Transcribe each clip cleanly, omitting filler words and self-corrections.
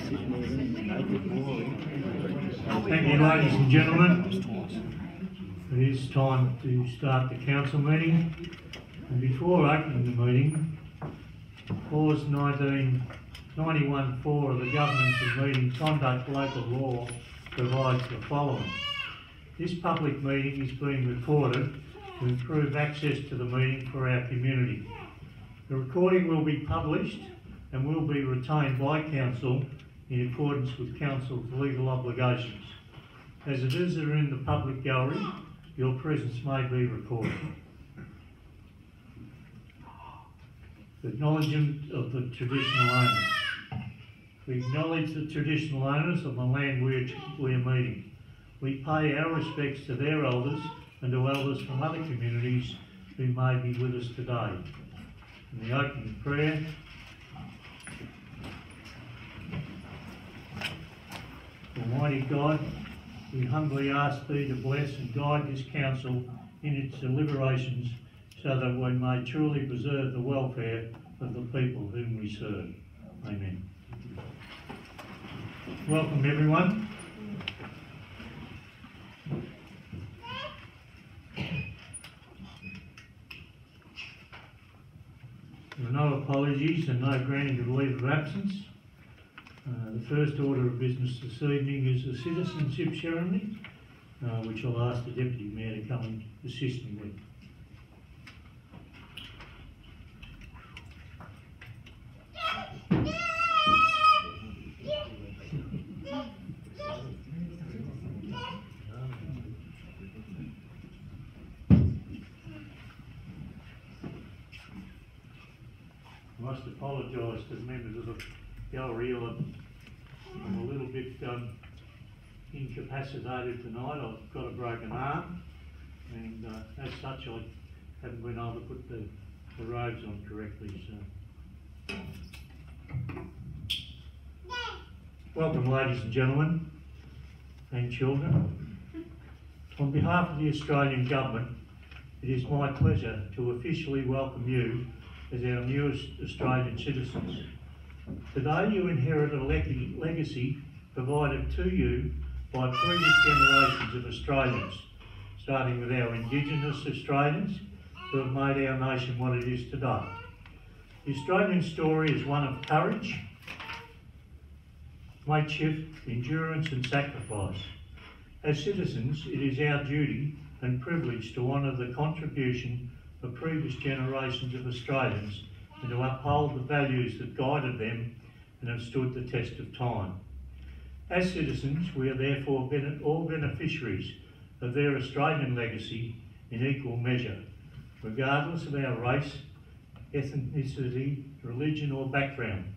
Thank you, ladies and gentlemen. It is time to start the council meeting. And before opening the meeting, clause 1991(4) of the Governance of Meeting Conduct Local Law provides the following. This public meeting is being recorded to improve access to the meeting for our community. The recording will be published and will be retained by Council in accordance with Council's legal obligations. As a visitor in the public gallery, your presence may be recorded. Acknowledgement of the traditional owners. We acknowledge the traditional owners of the land we are meeting. We pay our respects to their elders and to elders from other communities who may be with us today. In the opening prayer, Almighty God, we humbly ask Thee to bless and guide this council in its deliberations so that we may truly preserve the welfare of the people whom we serve. Amen. Welcome everyone. There are no apologies and no granting of leave of absence. The first order of business this evening is the Citizenship Ceremony, which I'll ask the Deputy Mayor to come and assist me with. I must apologise to the members of the gallery. I'm a little bit incapacitated tonight. I've got a broken arm, and as such I haven't been able to put the robes on correctly. So, welcome ladies and gentlemen and children. On behalf of the Australian Government, it is my pleasure to officially welcome you as our newest Australian citizens. Today you inherit a legacy provided to you by previous generations of Australians, starting with our Indigenous Australians who have made our nation what it is today. The Australian story is one of courage, mateship, endurance and sacrifice. As citizens, it is our duty and privilege to honour the contribution of previous generations of Australians and to uphold the values that guided them and have stood the test of time. As citizens, we are therefore all beneficiaries of their Australian legacy in equal measure, regardless of our race, ethnicity, religion or background.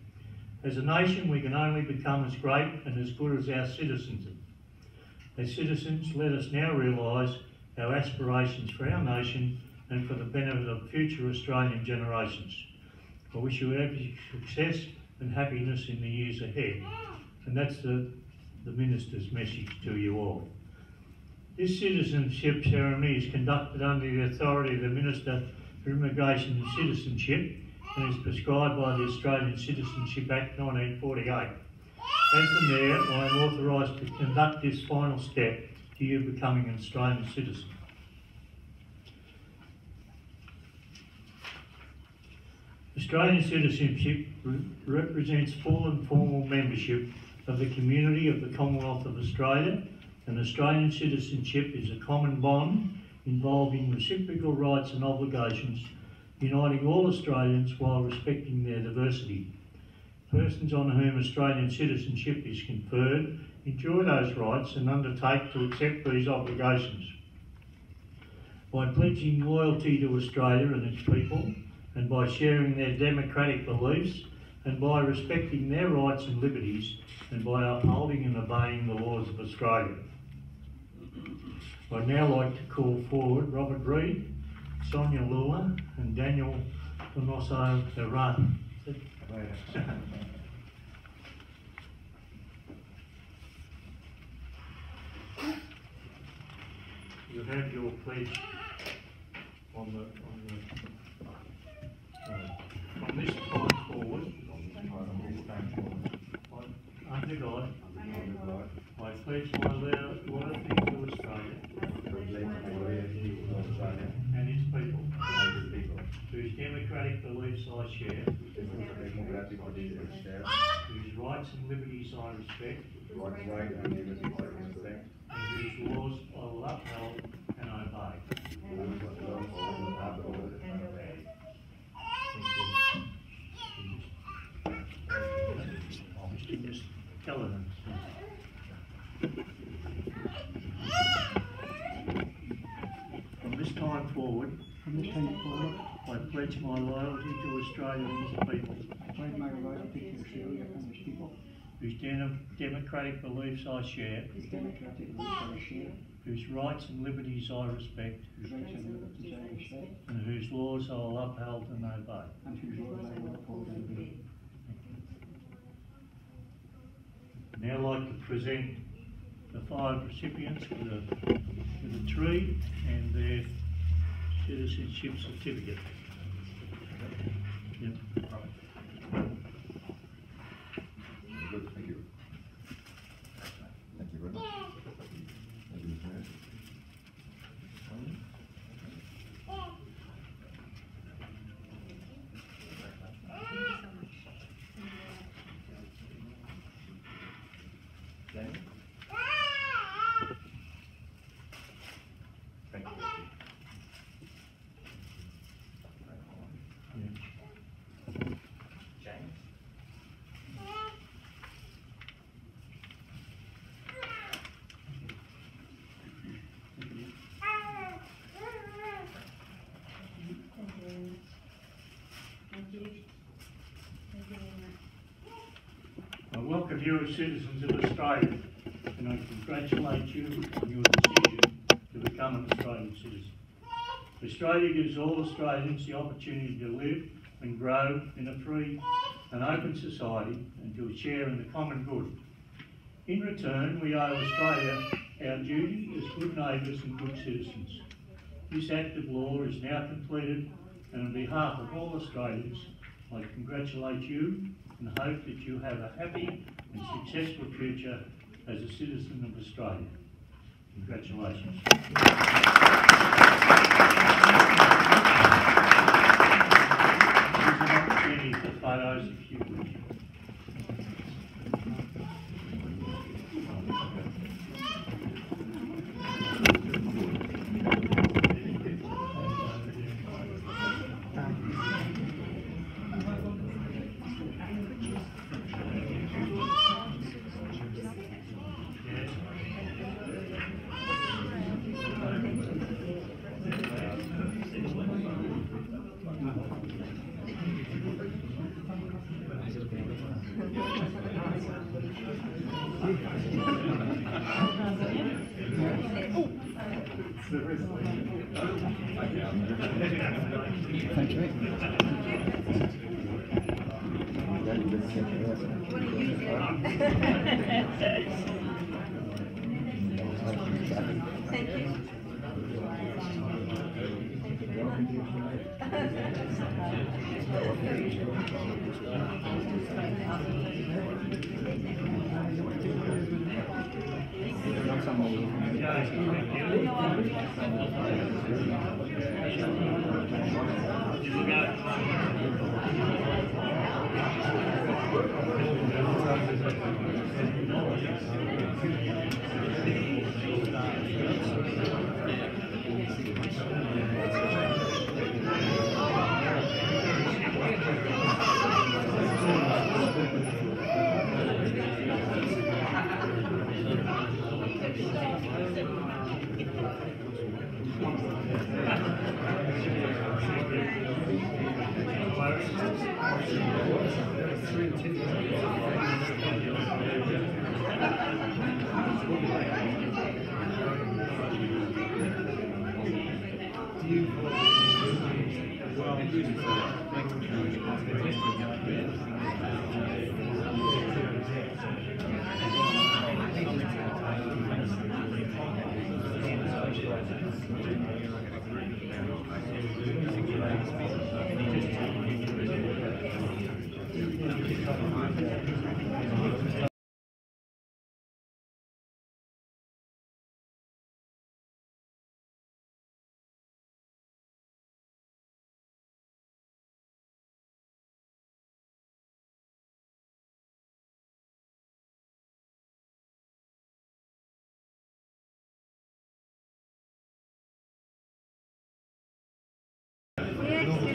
As a nation, we can only become as great and as good as our citizens. As citizens, let us now realise our aspirations for our nation and for the benefit of future Australian generations. I wish you every success and happiness in the years ahead. And that's the Minister's message to you all. This Citizenship Ceremony is conducted under the authority of the Minister for Immigration and Citizenship and is prescribed by the Australian Citizenship Act 1948. As the Mayor, I am authorised to conduct this final step to you becoming an Australian citizen. Australian citizenship represents full and formal membership of the community of the Commonwealth of Australia, and Australian citizenship is a common bond involving reciprocal rights and obligations, uniting all Australians while respecting their diversity. Persons on whom Australian citizenship is conferred enjoy those rights and undertake to accept these obligations. By pledging loyalty to Australia and its people, and by sharing their democratic beliefs, and by respecting their rights and liberties, and by upholding and obeying the laws of Australia. I'd now like to call forward Robert Reid, Sonia Lula and Daniel Donoso Herrera. You have your pledge on from this point forward. under God, I pledge my loyalty to Australia and its people, whose democratic beliefs I share, whose rights and liberties I respect, and whose laws I will uphold and obey. Mr. Kellerman. From this time forward, I pledge my loyalty to Australia and its people, pledge my loyalty to Australia and its people, whose democratic beliefs I share, whose democratic beliefs I share, whose rights and liberties I respect, whose rights and liberties I respect, and whose laws I will uphold and obey. and whose laws I will uphold and obey. I'd now like to present the 5 recipients with a tree and their citizenship certificate. Yep. Good, thank you. Thank you very much. Thank you, Mr. Mayor. Thank you. I welcome you as citizens of Australia, and I congratulate you on your decision to become an Australian citizen. Australia gives all Australians the opportunity to live and grow in a free and open society and to share in the common good. In return, we owe Australia our duty as good neighbours and good citizens. This act of law is now completed, and on behalf of all Australians, I congratulate you and hope that you have a happy and successful future as a citizen of Australia. Congratulations. Here's an opportunity for photos if you wish. Thank you.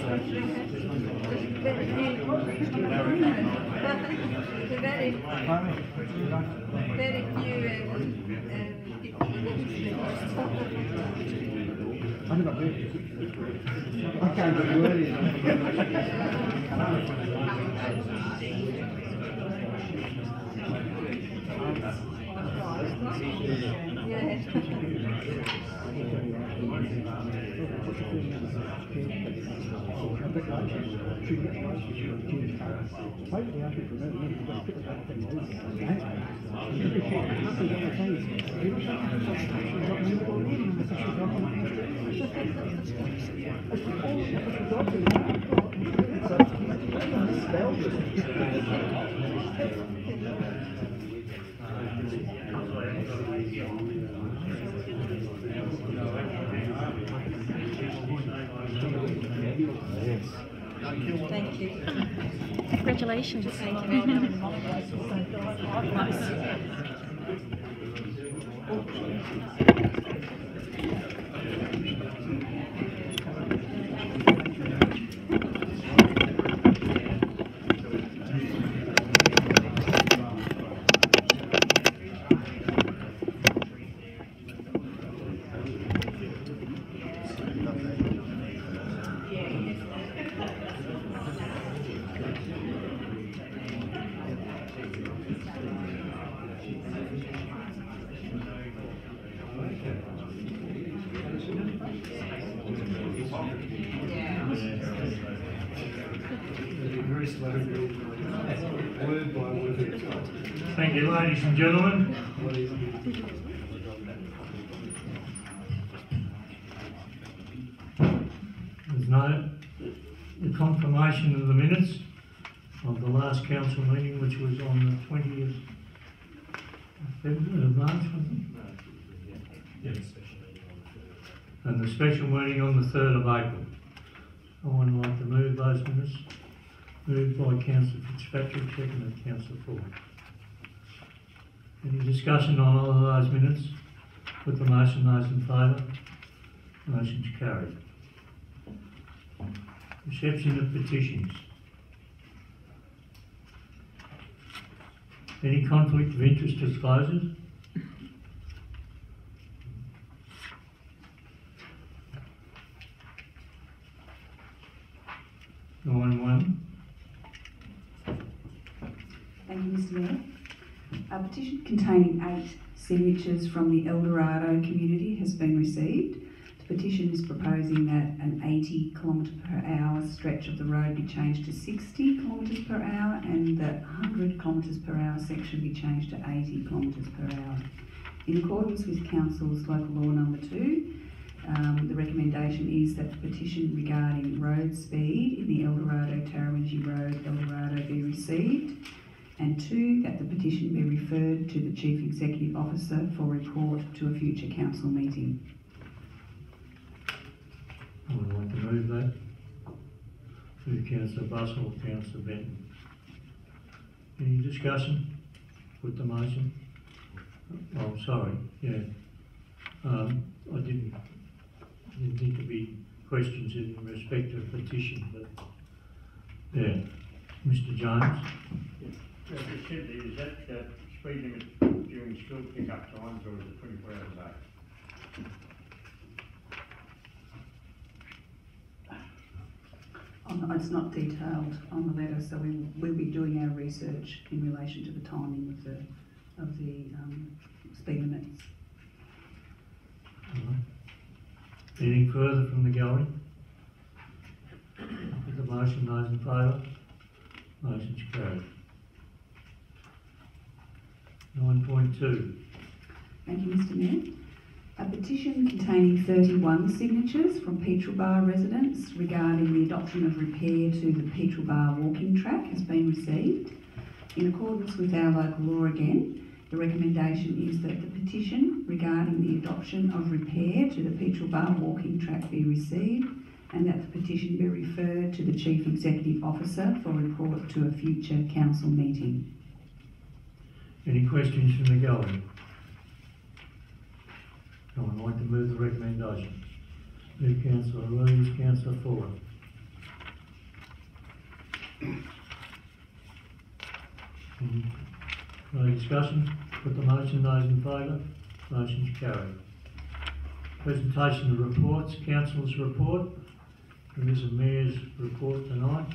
Very few I can't get worried. Thank you. Congratulations. Thank you. Thank you, ladies and gentlemen. There's no the confirmation of the minutes of the last council meeting, which was on the 20th of March, I think. And the special meeting on the 3rd of April. Someone like to move those minutes? Moved by Councillor Fitzpatrick, seconded by Councillor Ford. Any discussion on all of those minutes? Put the motion, those in favour? Motion's carried. Reception of petitions. Any conflict of interest disclosures? One. Thank you, Mr. Mayor. A petition containing 8 signatures from the Eldorado community has been received. The petition is proposing that an 80 km/h stretch of the road be changed to 60 km/h and that 100 km/h section be changed to 80 km/h. In accordance with Council's local law number 2, the recommendation is that the petition regarding road speed in the Eldorado Tarawinji Road, Eldorado be received, and 2, that the petition be referred to the Chief Executive Officer for report to a future council meeting. I would like to move that. Move Councillor Bustle, Councillor Benton. Any discussion? Put the motion. Oh, sorry, yeah. I didn't think there'd be questions in respect to the petition, but yeah. Mr. Jones? As you said, is that speed limit during school pick-up times, or is it 24 hours a day? It's not detailed on the letter, so we'll be doing our research in relation to the timing of the speed limits. Anything further from the gallery? Put the motion, those in favour? Motion's carried. 9.2. Thank you, Mr. Mayor. A petition containing 31 signatures from Petrel residents regarding the adoption of repair to the Petrel walking track has been received. In accordance with our local law again, the recommendation is that the petition regarding the adoption of repair to the Petrel walking track be received, and that the petition be referred to the Chief Executive Officer for report to a future council meeting. Any questions from the gallery? No one like to move the recommendation? Move Councillor Williams, Councillor Ford. No discussion? Put the motion, those in favour? Motion's carried. Presentation of reports, councillor's report. There is a mayor's report tonight.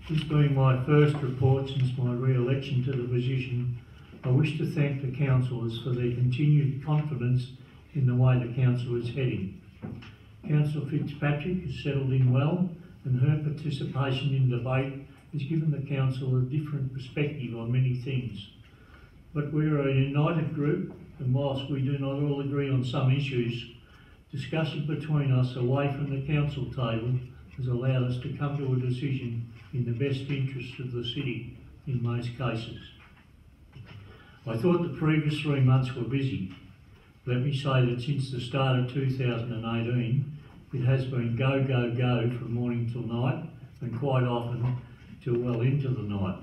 This being my first report since my re-election to the position, I wish to thank the councillors for their continued confidence in the way the council is heading. Councillor Fitzpatrick has settled in well, and her participation in debate has given the council a different perspective on many things. But we are a united group, and whilst we do not all agree on some issues, discussion between us away from the council table has allowed us to come to a decision in the best interest of the city in most cases. I thought the previous 3 months were busy. Let me say that since the start of 2018, it has been go, go, go from morning till night, and quite often till well into the night.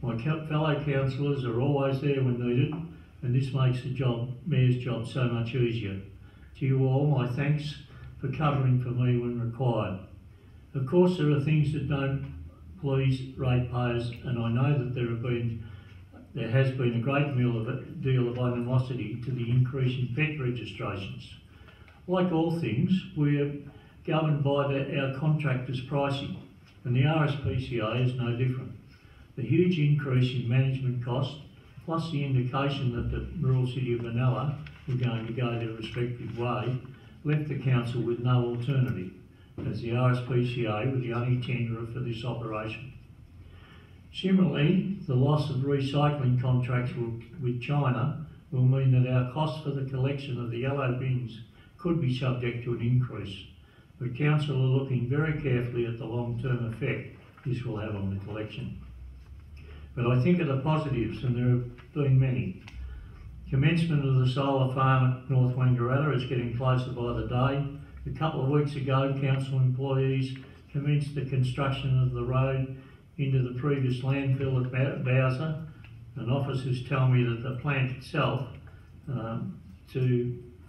My fellow councillors are always there when needed, and this makes the mayor's job so much easier. To you all, my thanks for covering for me when required. Of course, there are things that don't please ratepayers, and I know that there has been a great deal of animosity to the increase in pet registrations. Like all things, we are governed by our contractors' pricing, and the RSPCA is no different. The huge increase in management costs, plus the indication that the rural city of Vanilla were going to go their respective way, left the council with no alternative, as the RSPCA were the only tenderer for this operation. Similarly, the loss of recycling contracts with China will mean that our costs for the collection of the yellow bins could be subject to an increase. The council are looking very carefully at the long-term effect this will have on the collection. But I think of the positives, and there have been many. Commencement of the solar farm at North Wangaratta is getting closer by the day. A couple of weeks ago, council employees commenced the construction of the road into the previous landfill at Bowser, and officers tell me that the plant itself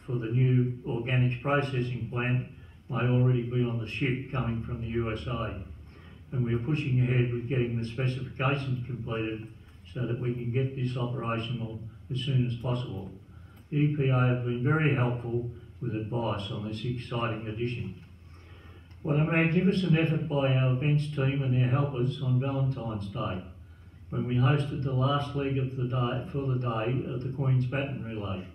for the new organics processing plant may already be on the ship coming from the USA. And we are pushing ahead with getting the specifications completed so that we can get this operational as soon as possible. The EPA have been very helpful with advice on this exciting addition. What a magnificent effort by our events team and their helpers on Valentine's Day, when we hosted the last leg of the day of the Queen's Baton Relay.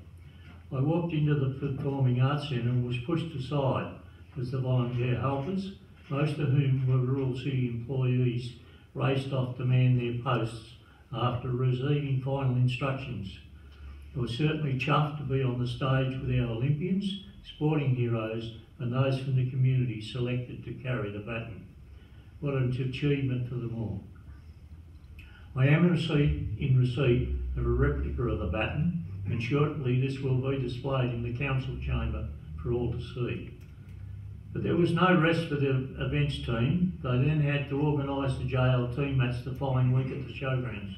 I walked into the Performing Arts Centre and was pushed aside as the volunteer helpers, most of whom were rural city employees, raced off to man their posts after receiving final instructions. I was certainly chuffed to be on the stage with our Olympians, sporting heroes, and those from the community selected to carry the baton. What an achievement for them all. I am in receipt of a replica of the baton, and shortly this will be displayed in the council chamber for all to see. But there was no rest for the events team. They then had to organise the JLT match the following week at the showgrounds.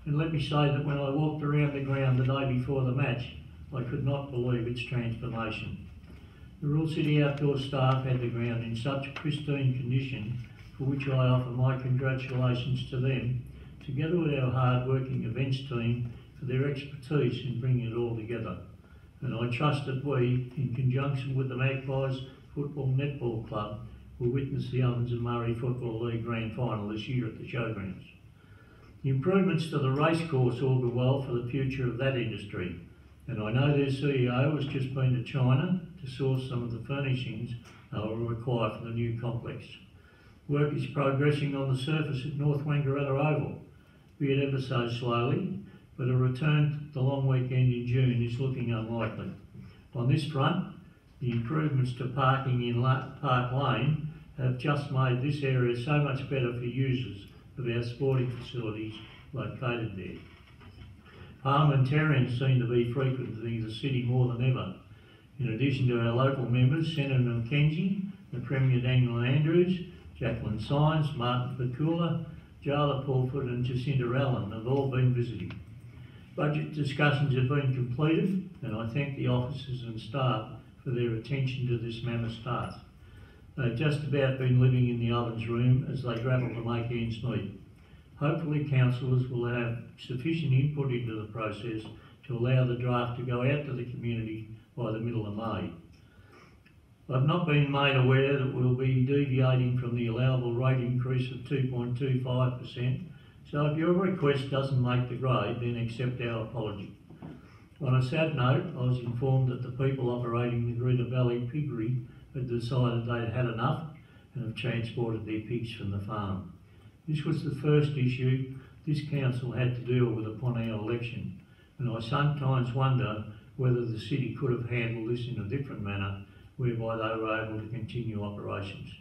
And let me say that when I walked around the ground the day before the match, I could not believe its transformation. The Rural City outdoor staff had the ground in such pristine condition, for which I offer my congratulations to them, together with our hard-working events team for their expertise in bringing it all together. And I trust that we, in conjunction with the Magpies Football Netball Club, will witness the Ovens and Murray Football League Grand Final this year at the showgrounds. The improvements to the racecourse augur well for the future of that industry, and I know their CEO has just been to China to source some of the furnishings they will require for the new complex. Work is progressing on the surface at North Wangaratta Oval, be it ever so slowly, but a return to the long weekend in June is looking unlikely. On this front, the improvements to parking in Park Lane have just made this area so much better for users of our sporting facilities located there. Parliamentarians seem to be frequenting the city more than ever. In addition to our local members, Senator McKenzie, the Premier Daniel Andrews, Jacqueline Symes, Martin Pakula, Jala Pulford and Jacinta Allen have all been visiting. Budget discussions have been completed, and I thank the officers and staff for their attention to this mammoth task. They've just about been living in the ovens room as they grapple to make ends meet. Hopefully councillors will have sufficient input into the process to allow the draft to go out to the community by the middle of May. I've not been made aware that we'll be deviating from the allowable rate increase of 2.25%, so if your request doesn't make the grade, then accept our apology. On a sad note, I was informed that the people operating the Greta Valley piggery had decided they'd had enough and have transported their pigs from the farm. This was the first issue this council had to deal with upon our election, and I sometimes wonder whether the city could have handled this in a different manner whereby they were able to continue operations.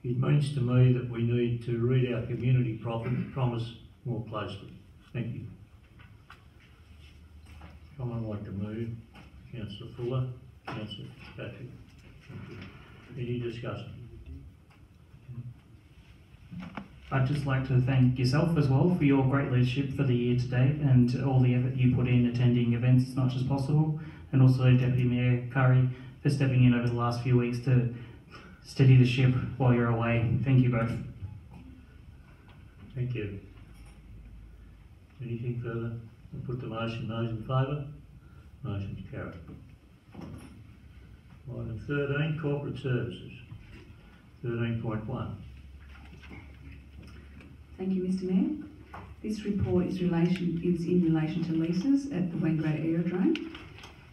It means to me that we need to read our community promise more closely. Thank you. Someone like to move? Councillor Fuller, Councillor Fitzpatrick. Thank you. Any discussion? I'd just like to thank yourself as well for your great leadership for the year to date and all the effort you put in attending events as much as possible, and also Deputy Mayor Curry for stepping in over the last few weeks to steady the ship while you're away. Thank you both. Thank you. Anything further? I'll put the motion. Those in favour? Motion's carried. Item 13, Corporate Services. 13.1. Thank you, Mr Mayor. This report is in relation to leases at the Wangaratta Aerodrome.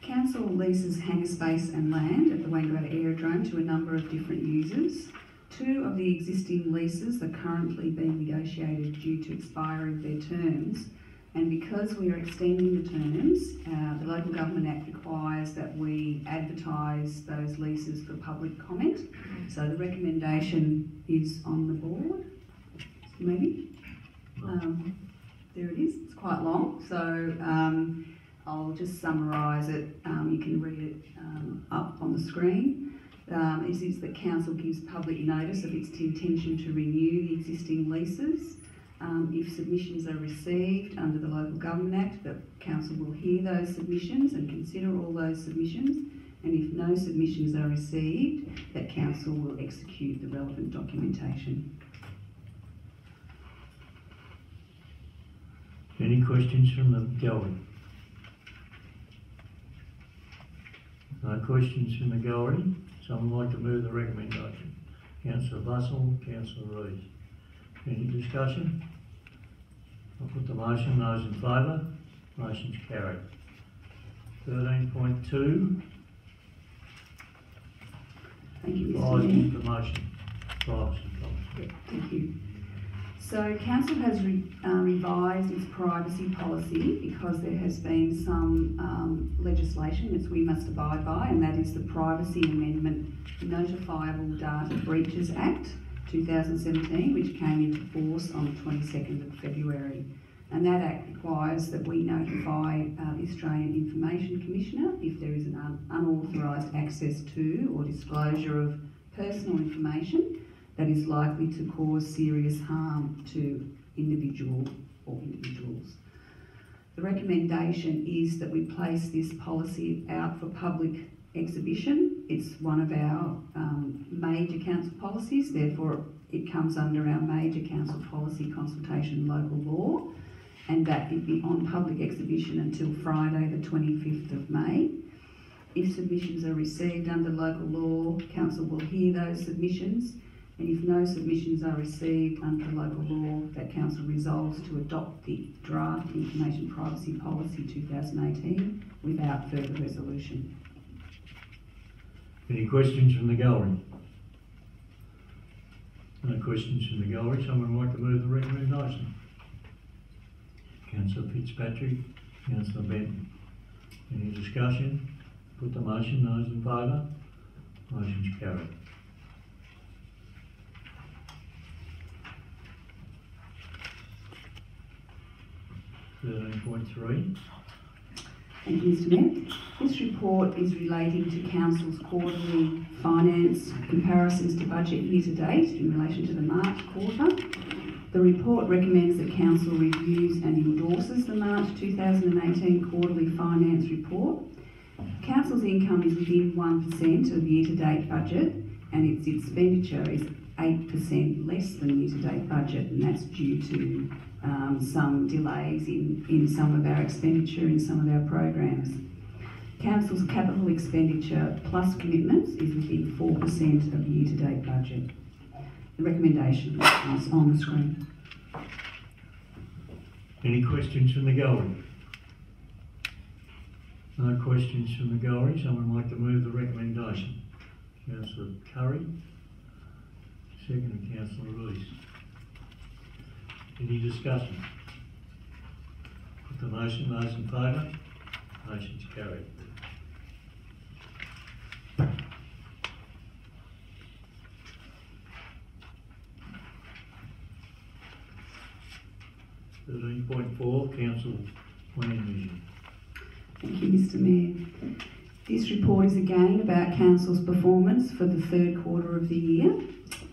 Council leases hangar space and land at the Wangaratta Aerodrome to a number of different users. Two of the existing leases are currently being negotiated due to expiry of their terms, and because we are extending the terms, the Local Government Act requires that we advertise those leases for public comment. So the recommendation is on the board. Maybe. There it is. It's quite long, so I'll just summarise it. You can read it up on the screen. It is that Council gives public notice of its intention to renew the existing leases. If submissions are received under the Local Government Act, the Council will hear those submissions and consider all those submissions, and if no submissions are received, that Council will execute the relevant documentation. Any questions from the gallery? No questions from the gallery. Someone like to move the recommendation? Councillor Bussell, Councillor Rees. Any discussion? I'll put the motion. Those in favour? Motion's carried. 13.2. Thank you, Mr Advised Mayor. information. Privacy policy. Yeah, thank you. So Council has revised its privacy policy because there has been some legislation that we must abide by, and that is the Privacy Amendment Notifiable Data Breaches Act 2017, which came into force on the 22nd of February. And that act requires that we notify the Australian Information Commissioner if there is an unauthorised access to or disclosure of personal information that is likely to cause serious harm to individual or individuals. The recommendation is that we place this policy out for public exhibition. It's one of our major council policies, therefore it comes under our major council policy consultation local law, and that it be on public exhibition until Friday the 25th of May. If submissions are received under local law, council will hear those submissions, and if no submissions are received under local law, that council resolves to adopt the draft Information Privacy Policy 2018 without further resolution. Any questions from the gallery? No questions from the gallery. Someone like to move the recommendation? Councillor Fitzpatrick, Councillor Benton. Any discussion? Put the motion. Those in favour? Motion's carried. .3. Thank you, Mr Mayor. This report is relating to Council's quarterly finance comparisons to budget year to date in relation to the March quarter. The report recommends that Council reviews and endorses the March 2018 quarterly finance report. Council's income is within 1% of year-to-date budget, and its expenditure is 8% less than year-to-date budget, and that's due to some delays in some of our expenditure in some of our programs. Council's capital expenditure plus commitments is within 4% of year-to-date budget. The recommendation is on the screen. Any questions from the gallery? No questions from the gallery. Someone like to move the recommendation? Councillor Curry, second Councillor Ruiz. Any discussion? Put the motion, those in favour? Motion's carried. .4, Council Plan Vision. Thank you, Mr. Mayor. This report is again about Council's performance for the third quarter of the year.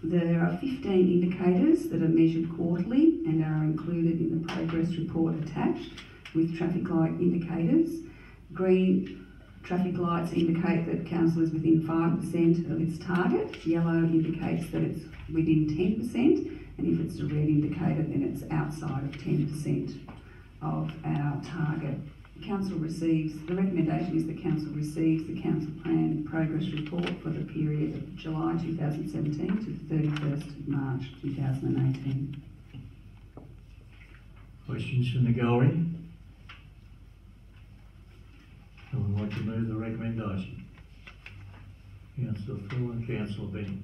There are 15 indicators that are measured quarterly and are included in the progress report attached, with traffic light indicators. Green traffic lights indicate that Council is within 5% of its target. Yellow indicates that it's within 10%, and if it's a red indicator, then it's outside of 10% of our target. The recommendation is that Council receives the Council Plan Progress Report for the period of July 2017 to the 31st of March 2018. Questions from the gallery? Someone like to move the recommendation? Councillor Full and Councillor Bennett.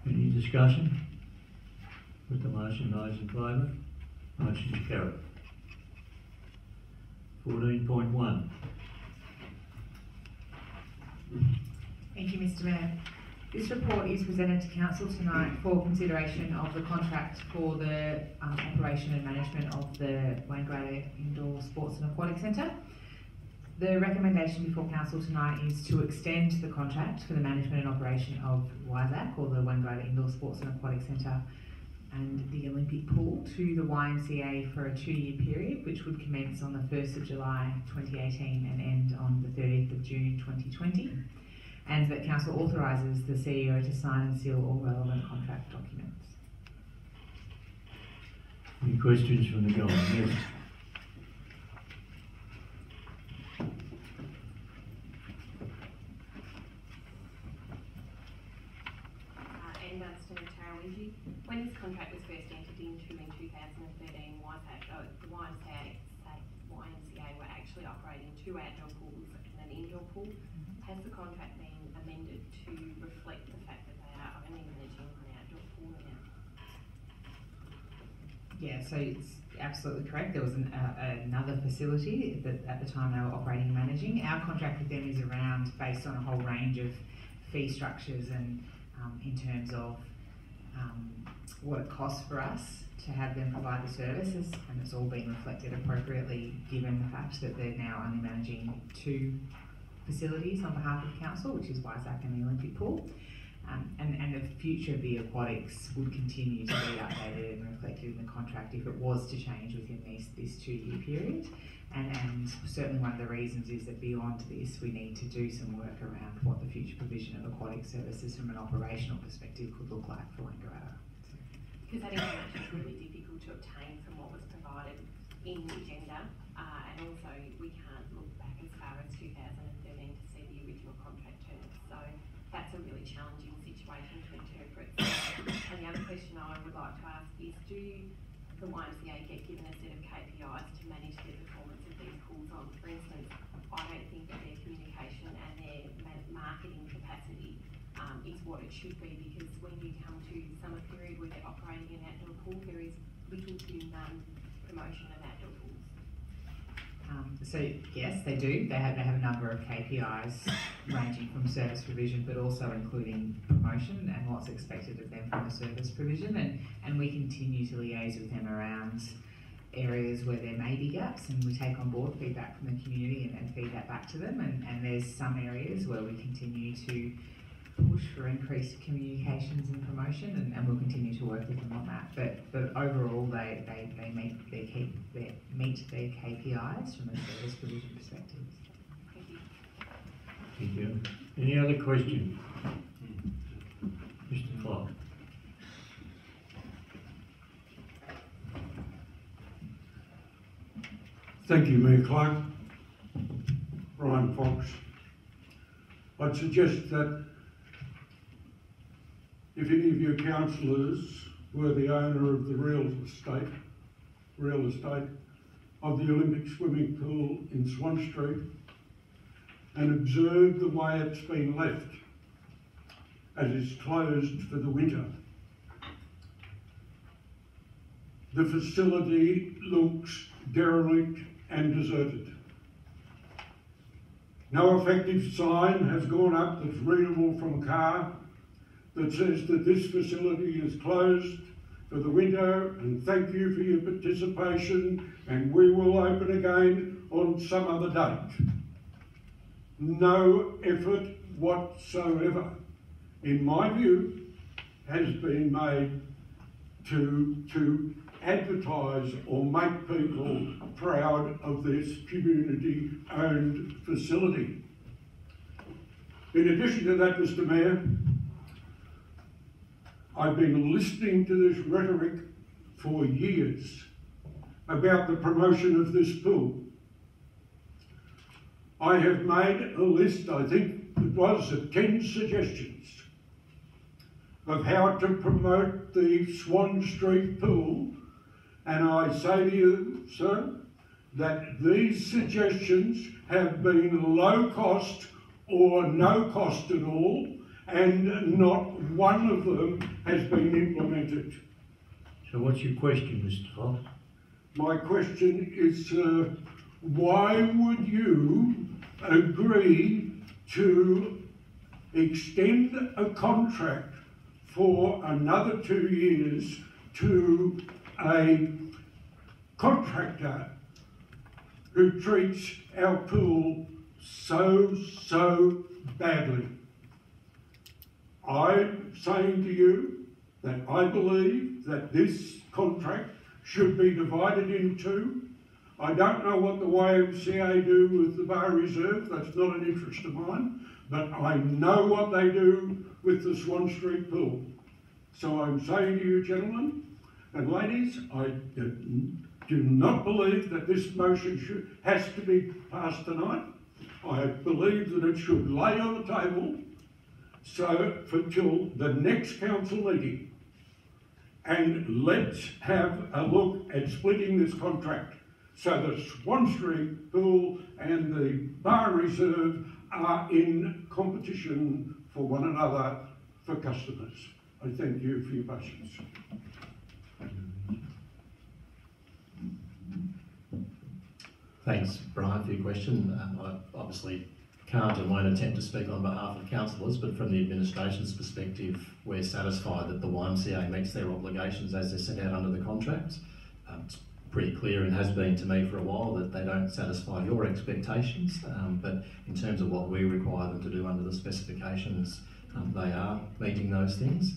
Any discussion? With the motion, those in favour? Motion's carried. 14.1. Thank you, Mr. Mayor. This report is presented to Council tonight for consideration of the contract for the operation and management of the Wangaratta Indoor Sports and Aquatic Centre. The recommendation before Council tonight is to extend the contract for the management and operation of WISAC, or the Wangaratta Indoor Sports and Aquatic Centre, and the Olympic Pool to the YMCA for a 2-year period, which would commence on the 1st of July 2018 and end on the 30th of June 2020, and that Council authorises the CEO to sign and seal all relevant contract documents. Any questions from the gallery? Yes. When this contract was first entered into in 2013, the YMCA were actually operating 2 outdoor pools and an indoor pool. Has the contract been amended to reflect the fact that they are only managing one outdoor pool now? Yeah, so it's absolutely correct. There was another facility that at the time they were operating and managing. Our contract with them is around based on a whole range of fee structures and in terms of what it costs for us to have them provide the services, and it's all been reflected appropriately given the fact that they're now only managing 2 facilities on behalf of Council, which is WISAC and the Olympic Pool. And the future of the aquatics would continue to be updated and reflected in the contract if it was to change within this 2-year period. And certainly one of the reasons is that beyond this, we need to do some work around what the future provision of aquatic services from an operational perspective could look like for Wangaratta. Because that information is really difficult to obtain from what was provided in the agenda, and also we can't look back as far as 2013 to see the original contract terms. So that's a really challenging situation to interpret. And the other question I would like to ask is, do the YMCA get given a set of KPIs to manage the performance of these pools on? For instance, I don't think that their communication and their marketing capacity is what it should be, because when you come to summer period where they're operating an outdoor pool, there is little to none promotion of outdoor pools. So yes, they do. They have a number of KPIs ranging from service provision, but also including promotion and what's expected of them from the service provision. And we continue to liaise with them around areas where there may be gaps, and we take on board feedback from the community and feed that back to them. And there's some areas where we continue to push for increased communications and promotion, and we'll continue to work with them on that. But overall, they meet their KPIs from a service provision perspective. Thank you. Thank you. Any other questions? o'clock. Thank you, Mayor Clark. Brian Fox. I'd suggest that if any of your councillors were the owner of the real estate of the Olympic swimming pool in Swan Street and observed the way it's been left as it's closed for the winter, the facility looks derelict and deserted. No effective sign has gone up that's readable from a car that says that this facility is closed for the winter and thank you for your participation and we will open again on some other date. No effort whatsoever, in my view, has been made to advertise or make people proud of this community-owned facility. In addition to that, Mr. Mayor, I've been listening to this rhetoric for years about the promotion of this pool. I have made a list, I think it was, of 10 suggestions of how to promote the Swan Street pool, and I say to you, sir, that these suggestions have been low cost or no cost at all, and not one of them has been implemented. So what's your question, Mr. Fox? My question is, why would you agree to extend a contract for another 2 years to a contractor who treats our pool so badly? I'm saying to you that I believe that this contract should be divided in two. I don't know what the YMCA do with the Bar Reserve, that's not an interest of mine, but I know what they do with the Swan Street pool. So I'm saying to you, gentlemen and ladies, I do not believe that this motion has to be passed tonight. I believe that it should lay on the table till the next council meeting, and let's have a look at splitting this contract so the Swan Street pool and the Bar Reserve are in competition for one another for customers. I thank you for your patience. Thanks, Brian, for your question. I obviously can't and won't attempt to speak on behalf of councillors, but from the administration's perspective, we're satisfied that the YMCA meets their obligations as they're set out under the contract. It's pretty clear and has been to me for a while that they don't satisfy your expectations, but in terms of what we require them to do under the specifications, they are meeting those things.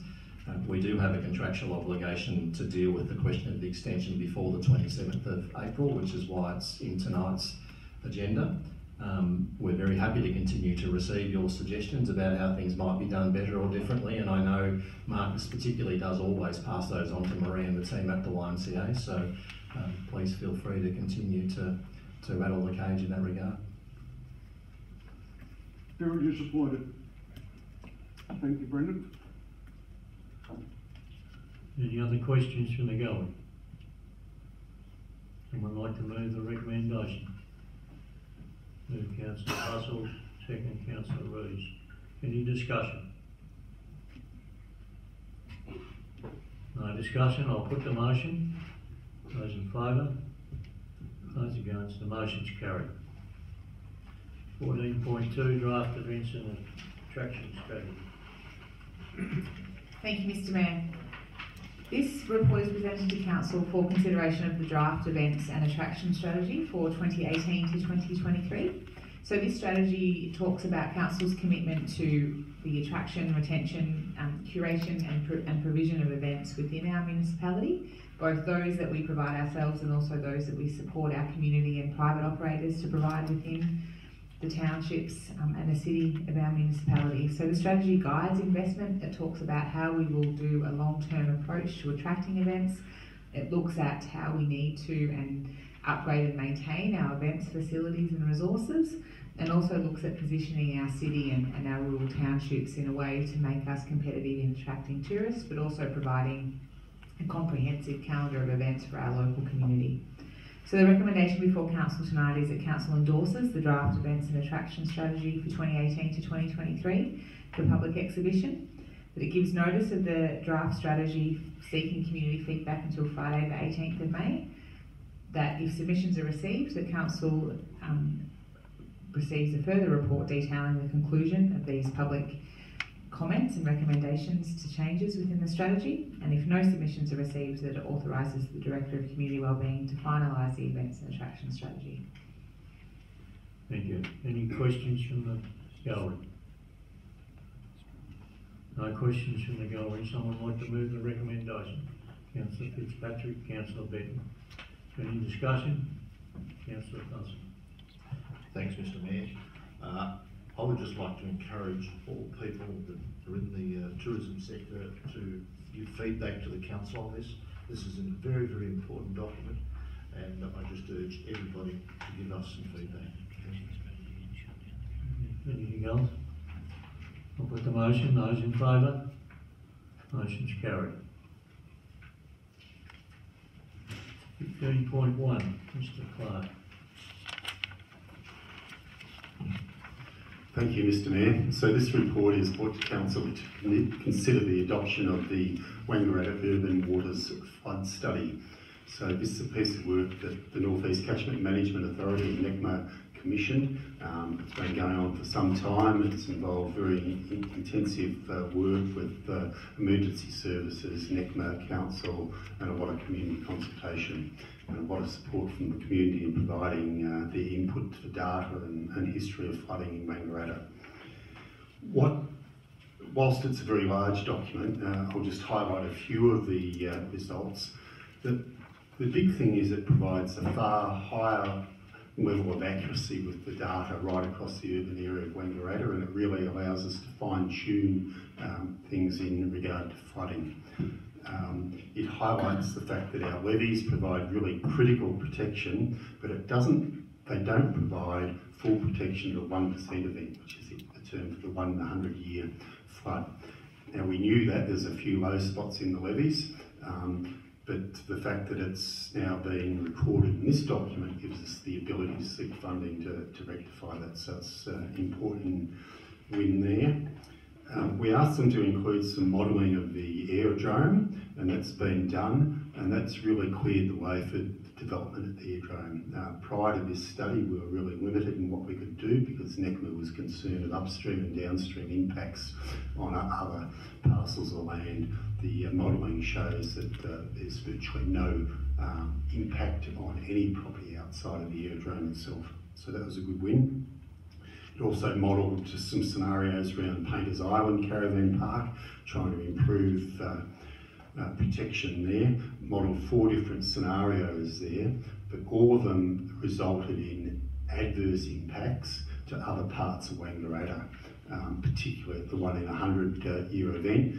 We do have a contractual obligation to deal with the question of the extension before the 27th of April, which is why it's in tonight's agenda. We're very happy to continue to receive your suggestions about how things might be done better or differently, and I know Marcus particularly does always pass those on to Marie and the team at the YMCA, so please feel free to continue to rattle the cage in that regard. Very disappointed. Thank you, Brendan. Any other questions from the gallery? Anyone like to move the recommendation? Move Councillor Russell, second Councillor Rees. Any discussion? No discussion, I'll put the motion. Those in favour? Those against, the motion's carried. 14.2, draft events and attraction strategy. Thank you, Mr. Mayor. This report is presented to Council for consideration of the draft events and attraction strategy for 2018 to 2023. So this strategy talks about Council's commitment to the attraction, retention, curation and provision of events within our municipality, both those that we provide ourselves and also those that we support our community and private operators to provide within. the townships and the city of our municipality. So the strategy guides investment. It talks about how we will do a long-term approach to attracting events. It looks at how we need to and upgrade and maintain our events, facilities and resources, and also looks at positioning our city and our rural townships in a way to make us competitive in attracting tourists, but also providing a comprehensive calendar of events for our local community. So the recommendation before Council tonight is that Council endorses the draft events and attraction strategy for 2018 to 2023 for public exhibition, that it gives notice of the draft strategy seeking community feedback until Friday the 18th of May, that if submissions are received, the Council receives a further report detailing the conclusion of these public comments and recommendations to changes within the strategy, and if no submissions are received, that it authorises the Director of Community Wellbeing to finalise the events and attraction strategy. Thank you. Any questions from the gallery? No questions from the gallery. Someone like to move the recommendation? Councillor Fitzpatrick, Councillor Benton. Any discussion? Councillor Thompson. Thanks, Mr. Mayor. I would just like to encourage all people that are in the tourism sector to give feedback to the council on this. This is a very, very important document, and I just urge everybody to give us some feedback. Anything else? I'll put the motion. Those in favour? Motion's carried. 15.1, Mr. Clark. Thank you, Mr. Mayor. So this report is brought to Council to consider the adoption of the Wangaratta Urban Waters Flood Study. So this is a piece of work that the North East Catchment Management Authority, NECMA, commissioned. It's been going on for some time. It's involved very intensive work with emergency services, NECMA, council, and a lot of community consultation, and a lot of support from the community in providing the input for data and history of flooding in Wangaratta. Whilst it's a very large document, I'll just highlight a few of the results. The big thing is it provides a far higher level of accuracy with the data right across the urban area of Wangaratta, and it really allows us to fine-tune things in regard to flooding. It highlights the fact that our levees provide really critical protection, but they don't provide full protection to a 1% event, which is a term for the 1 in a 100-year flood. Now, we knew that there's a few low spots in the levees, but the fact that it's now being recorded in this document gives us the ability to seek funding to rectify that. So it's an important win there. We asked them to include some modelling of the Aerodrome, and that's been done, and that's really cleared the way for development at the Aerodrome. Prior to this study, we were really limited in what we could do because NECMA was concerned with upstream and downstream impacts on other parcels of land. The modelling shows that there's virtually no impact on any property outside of the Aerodrome itself. So that was a good win. It also modelled just some scenarios around Painters Island Caravan Park, trying to improve protection there. Modelled 4 different scenarios there, but all of them resulted in adverse impacts to other parts of Wangaratta, particularly the 1 in a 100-year event.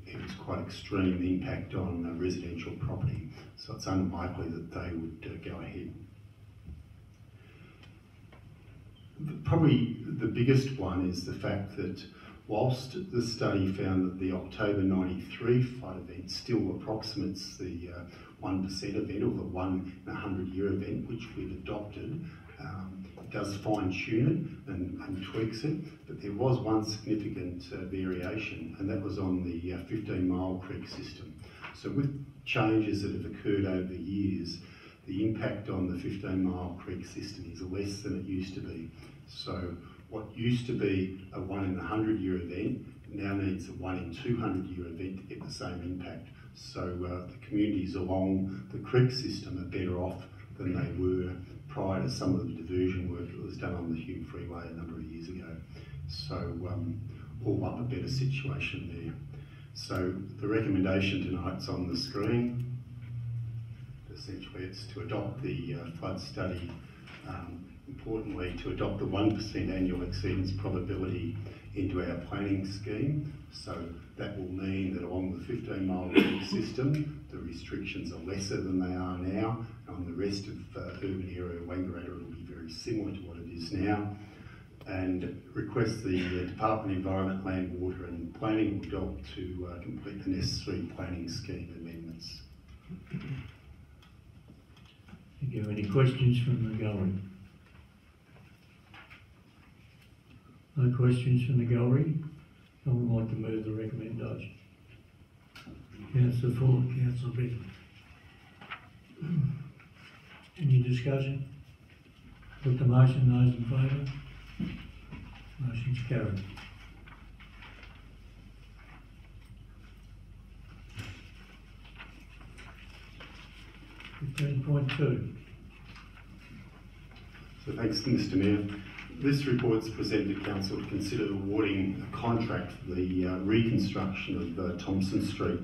It was quite extreme impact on residential property, so it's unlikely that they would go ahead. Probably the biggest one is the fact that whilst the study found that the October 93 flood event still approximates the 1% event, or the 1 in a 100-year event, which we've adopted, it does fine-tune it and tweaks it, but there was one significant variation, and that was on the 15 Mile Creek system. So with changes that have occurred over the years, the impact on the 15 Mile Creek system is less than it used to be. So what used to be a 1 in a 100-year event now needs a 1 in 200-year event to get the same impact. So the communities along the creek system are better off than they were prior to some of the diversion work that was done on the Hume Freeway a number of years ago. So all up a better situation there. So the recommendation tonight's on the screen. Essentially it's to adopt the flood study importantly, to adopt the 1% annual exceedance probability into our planning scheme. So that will mean that along the 15-mile route system, the restrictions are lesser than they are now. On the rest of urban area Wangaratta, it will be very similar to what it is now. And request the Department of Environment, Land, Water and Planning will adopt to complete the necessary planning scheme amendments. Thank you. Any questions from the gallery? No questions from the gallery? I would like to move the recommendation. Councillor Ford, Councillor Bevan. Any discussion? Put the motion, those in favour? Motion's carried. .2. So thanks, Mr Mayor. This report's presented to Council to consider awarding a contract for the reconstruction of Thompson Street.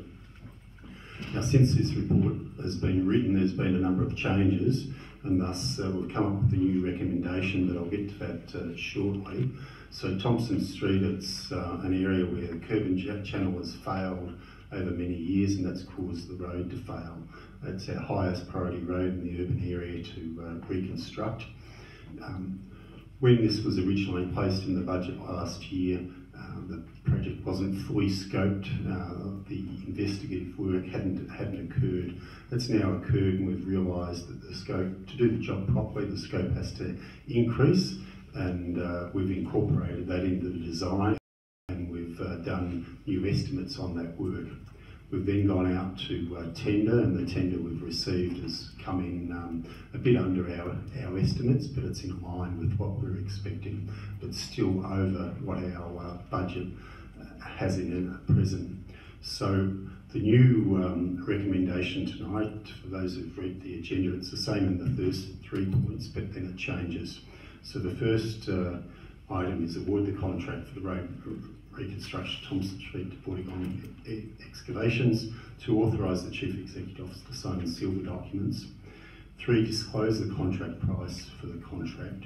Now, since this report has been written, there's been a number of changes, and thus we've come up with a new recommendation, but I'll get to that shortly. So Thompson Street, it's an area where the curb and channel has failed over many years, and that's caused the road to fail. It's our highest priority road in the urban area to reconstruct. When this was originally placed in the budget last year, the project wasn't fully scoped. The investigative work hadn't occurred. That's now occurred, and we've realised that the scope, to do the job properly, the scope has to increase, and we've incorporated that into the design, and we've done new estimates on that work. We've then gone out to tender, and the tender we've received has come in a bit under our estimates, but it's in line with what we're expecting, but still over what our budget has in it at present. So the new recommendation tonight, for those who've read the agenda, it's the same in the first 3 points, but then it changes. So the first item is award the contract for the road reconstruction Thompson Street to Portagon Excavations, to authorise the Chief Executive Officer to sign and seal the documents. 3, disclose the contract price for the contract.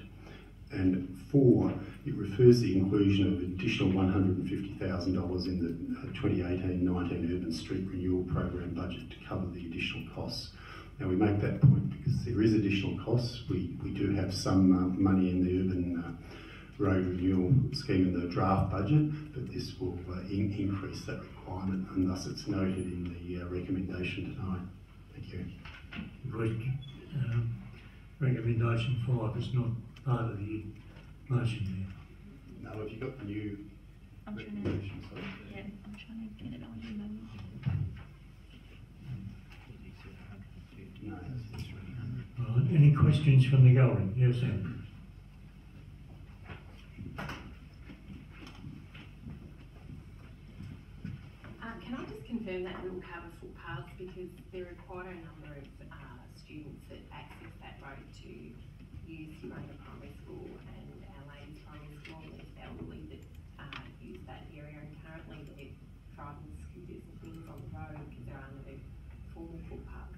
And 4, it refers the inclusion of additional $150,000 in the 2018-19 Urban Street Renewal Program budget to cover the additional costs. Now we make that point because there is additional costs. We do have some money in the urban road renewal scheme in the draft budget, but this will increase that requirement, and thus it's noted in the recommendation tonight. Thank you. Recommendation 5 is not part of the motion there. No, have you got the new recommendation? Yeah, I'm trying to get it on your memo. No, that's 300. Right. Any questions from the gallery? Yes, sir. Can I just confirm that we will cover footpaths, because there are quite a number of students that access that road to use Uranga Primary School and Our Lady's Primary School, and there's elderly that use that area, and currently they're driving scooters and things on the road because they're under the formal footpaths.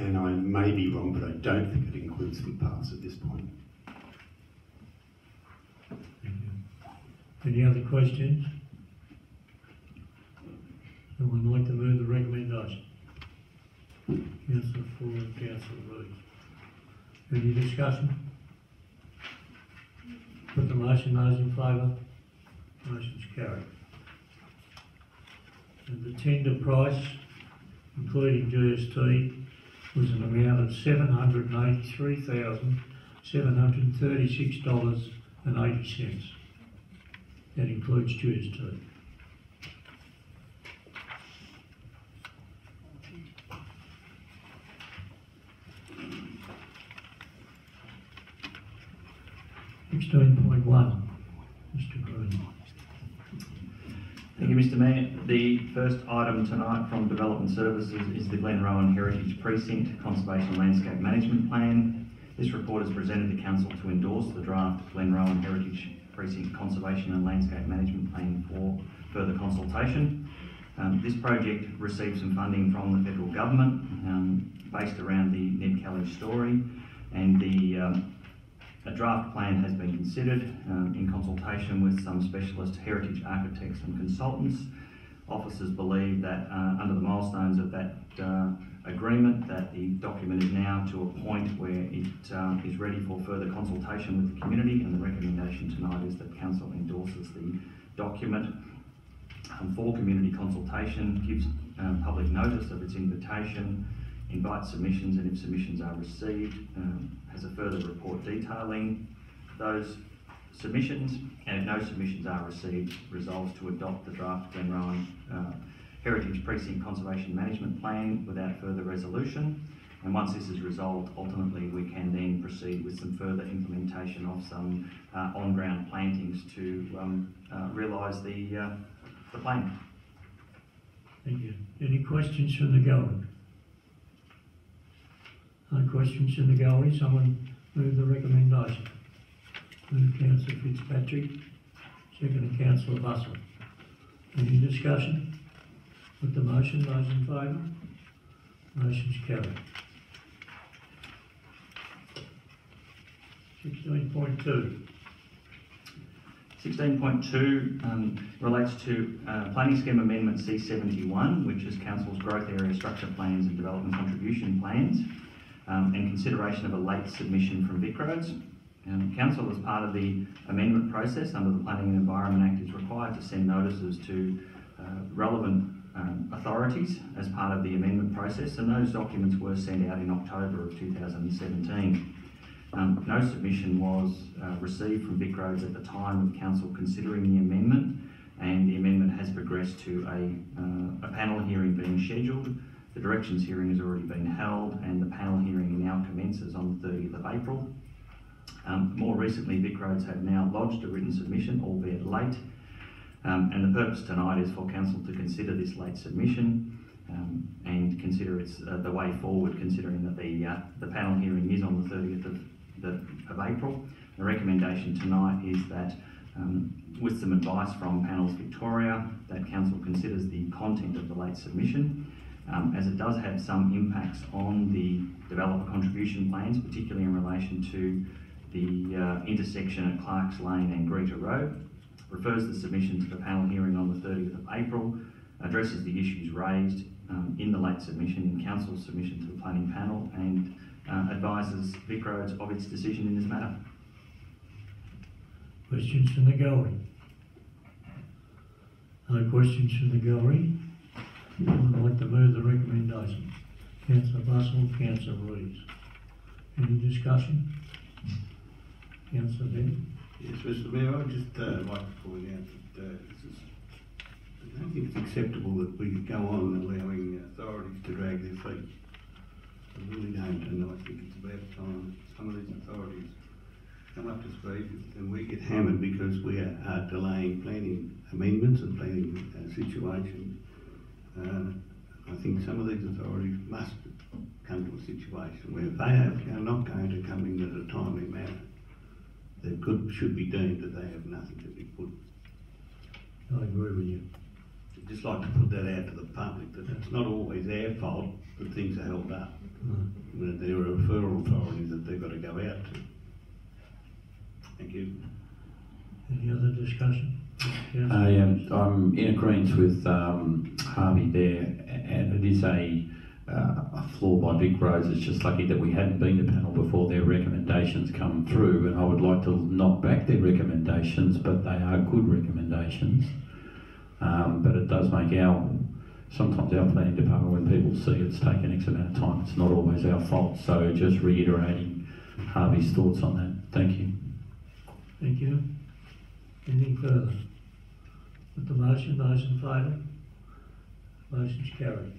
And I may be wrong, but I don't think it includes footpaths at this point. Thank you. Any other questions? Someone like to move the recommendation? Councillor Ford, Councillor Reid. Any discussion? Put the motion, those in favour? Motion's carried. And the tender price, including GST, was an amount of $783,736.80. That includes GST. Mr. Green. Thank you, Mr. Mayor. The first item tonight from Development Services is the Glenrowan Heritage Precinct Conservation Landscape Management Plan. This report is presented to Council to endorse the draft Glenrowan Heritage Precinct Conservation and Landscape Management Plan for further consultation. This project received some funding from the federal government based around the Ned Kelly story, and the A draft plan has been considered in consultation with some specialist heritage architects and consultants. Officers believe that under the milestones of that agreement, that the document is now to a point where it is ready for further consultation with the community, and the recommendation tonight is that Council endorses the document for community consultation, gives public notice of its invitation, invites submissions, and if submissions are received, has a further report detailing those submissions, and if no submissions are received, resolves to adopt the draft Glenrowan Heritage Precinct Conservation Management Plan without further resolution. And once this is resolved, ultimately we can then proceed with some further implementation of some on-ground plantings to realise the plan. Thank you. Any questions from the gallery? No questions from the gallery. Someone move the recommendation. Move Councillor Fitzpatrick, second Councillor Bustle. Any discussion? With the motion, those in favour? Motion's carried. 16.2. 16.2 relates to Planning Scheme Amendment C71, which is Council's Growth Area Structure Plans and Development Contribution Plans, and consideration of a late submission from VicRoads. Council, as part of the amendment process under the Planning and Environment Act, is required to send notices to relevant authorities as part of the amendment process, and those documents were sent out in October of 2017. No submission was received from VicRoads at the time of Council considering the amendment, and the amendment has progressed to a panel hearing being scheduled. The directions hearing has already been held, and the panel hearing now commences on the 30th of April. More recently, VicRoads have now lodged a written submission, albeit late, and the purpose tonight is for Council to consider this late submission and consider its the way forward, considering that the panel hearing is on the 30th of April. The recommendation tonight is that, with some advice from Panels Victoria, that Council considers the content of the late submission, as it does have some impacts on the developer contribution plans, particularly in relation to the intersection at Clark's Lane and Greta Road, refers the submission to the panel hearing on the 30th of April, addresses the issues raised in the late submission in Council's submission to the planning panel, and advises VicRoads of its decision in this matter. Questions from the gallery? No questions from the gallery. I'd like to move the recommendation. Councillor Bustle, Councillor Reeves. Any discussion? Councillor Bennett. Yes, Mr. Mayor, I'd just like to point out that I don't think it's acceptable that we go on allowing authorities to drag their feet. I really don't, and I think it's about time some of these authorities come up to speed, and we get hammered because we are delaying planning amendments and planning situations. I think some of these authorities must come to a situation where they are not going to come in at a timely manner. They should be deemed that they have nothing to be put. I agree with you. I'd just like to put that out to the public, that it's not always our fault that things are held up. There are referral authorities that they've got to go out to. Thank you. Any other discussion? I'm in agreement with Harvey there, and it is a flaw by VicRoads. It's just lucky that we hadn't been to panel before their recommendations come through, and I would like to knock back their recommendations, but they are good recommendations. But it does make sometimes our planning department, when people see it's taken X amount of time, it's not always our fault. So just reiterating Harvey's thoughts on that. Thank you. Thank you. Anything further? With the motion, those in favour? Motion's carried.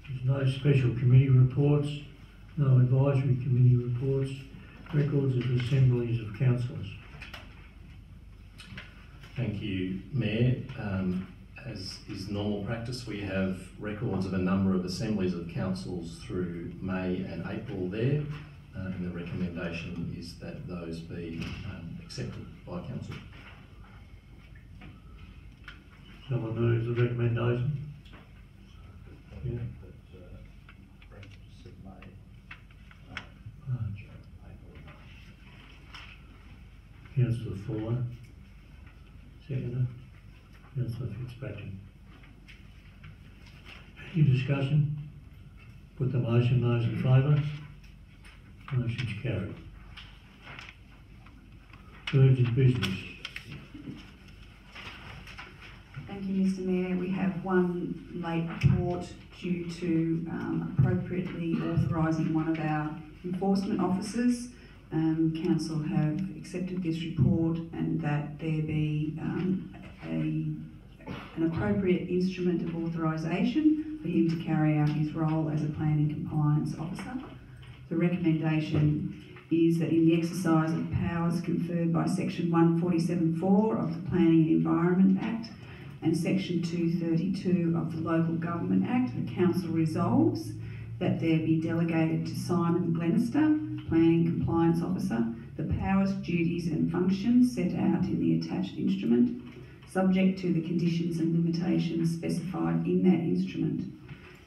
There's no special committee reports, no advisory committee reports, records of assemblies of councillors. Thank you, Mayor. As is normal practice, we have records of a number of assemblies of councils through May and April there, and the recommendation is that those be accepted by council. Someone knows the recommendation? Yeah. Councillor Fuller, seconder. Councillor Fitzpatrick. Any discussion? Put the motion, those in favour? Motion's carried. Urgent business. Thank you, Mr Mayor. We have one late report due to appropriately authorising one of our enforcement officers. Council have accepted this report and that there be an appropriate instrument of authorisation for him to carry out his role as a planning compliance officer. The recommendation is that in the exercise of powers conferred by Section 147(4) of the Planning and Environment Act and Section 232 of the Local Government Act, the Council resolves that there be delegated to Simon Glenister, Planning Compliance Officer, the powers, duties and functions set out in the attached instrument, subject to the conditions and limitations specified in that instrument.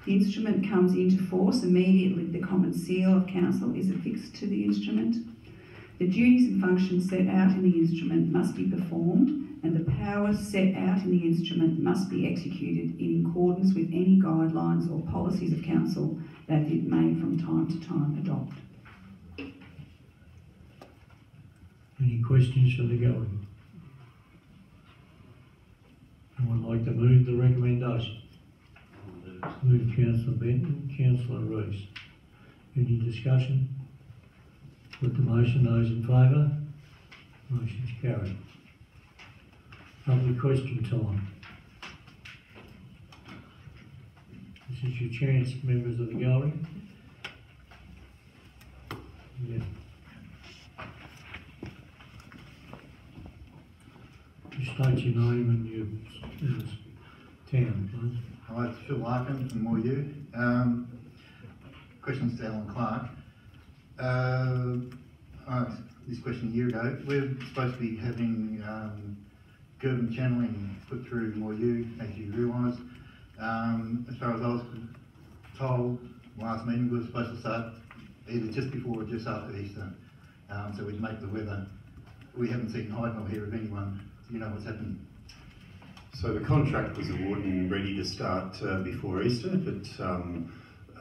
The instrument comes into force immediately the common seal of Council is affixed to the instrument. The duties and functions set out in the instrument must be performed, and the powers set out in the instrument must be executed in accordance with any guidelines or policies of Council that it may from time to time adopt. Any questions from the gallery? Anyone like to move the recommendation? Move Councillor Benton, Councillor Rees. Any discussion? Put the motion, those in favour? Motion's carried. Public question time. This is your chance, members of the gallery. Yeah. Just state your name and your town, please. Hi, it's Phil Larkin from Moorview. Questions to Alan Clark. I asked this question a year ago. We're supposed to be having curb and channeling put through Moorview, as you realise. As far as I was told, last meeting we were supposed to start either just before or just after Easter, so we'd make the weather. We haven't seen hide nor hair of anyone. Do you know what's happened? So the contract was awarded and ready to start before Easter, but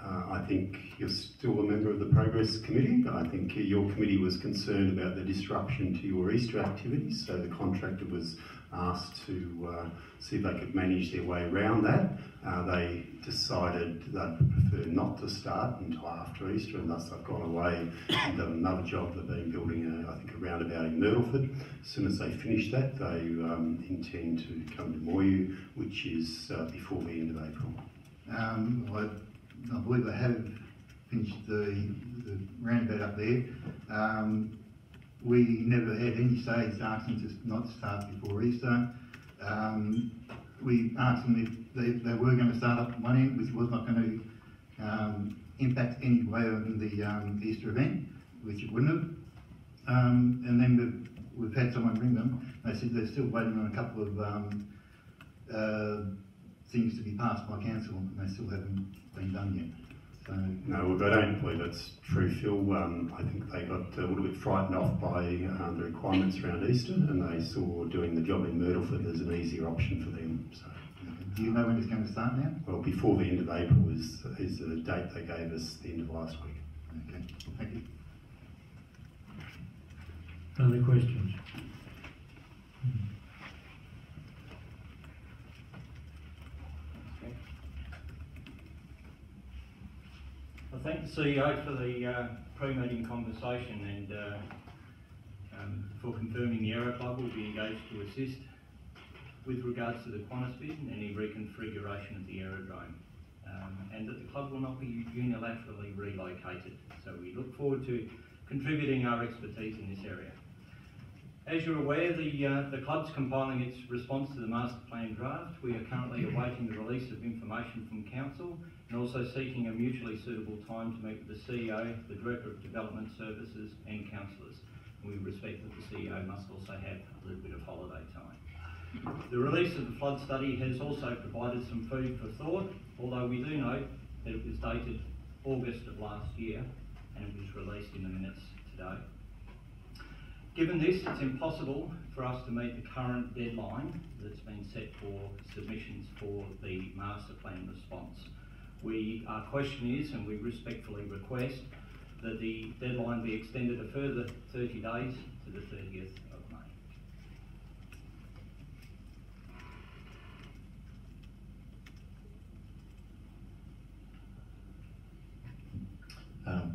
I think you're still a member of the Progress Committee. I think your committee was concerned about the disruption to your Easter activities, so the contractor was asked to see if they could manage their way around that. They decided they'd prefer not to start until after Easter, and thus they've gone away and done another job. They've been building, I think, a roundabout in Myrtleford. As soon as they finish that, they intend to come to Moorview, which is before the end of April. I believe they have finished the roundabout up there. We never had any say to ask them to not start before Easter. We asked them if they were going to start up one end, which was not going to impact any way on the Easter event, which it wouldn't have. And then we've had someone ring them. They said they're still waiting on a couple of things to be passed by council, and they still haven't been done yet. So, no, well, I don't believe that's true, Phil. I think they got a little bit frightened off by the requirements around Easter, and they saw doing the job in Myrtleford as an easier option for them. So, do you know when it's going to start now? Well, before the end of April is the date they gave us, the end of last week. Okay, thank you. Other questions? I thank the CEO for the pre-meeting conversation and for confirming the Aero Club will be engaged to assist with regards to the Qantas bid and any reconfiguration of the Aerodrome, and that the club will not be unilaterally relocated. So we look forward to contributing our expertise in this area. As you're aware, the club's compiling its response to the master plan draft. We are currently awaiting the release of information from council and also seeking a mutually suitable time to meet with the CEO, the Director of Development Services and councillors. We respect that the CEO must also have a little bit of holiday time. The release of the flood study has also provided some food for thought, although we do note that it was dated August of last year and it was released in the minutes today. Given this, it's impossible for us to meet the current deadline that's been set for submissions for the master plan response. Our question is, and we respectfully request, that the deadline be extended a further 30 days to the 30th of May.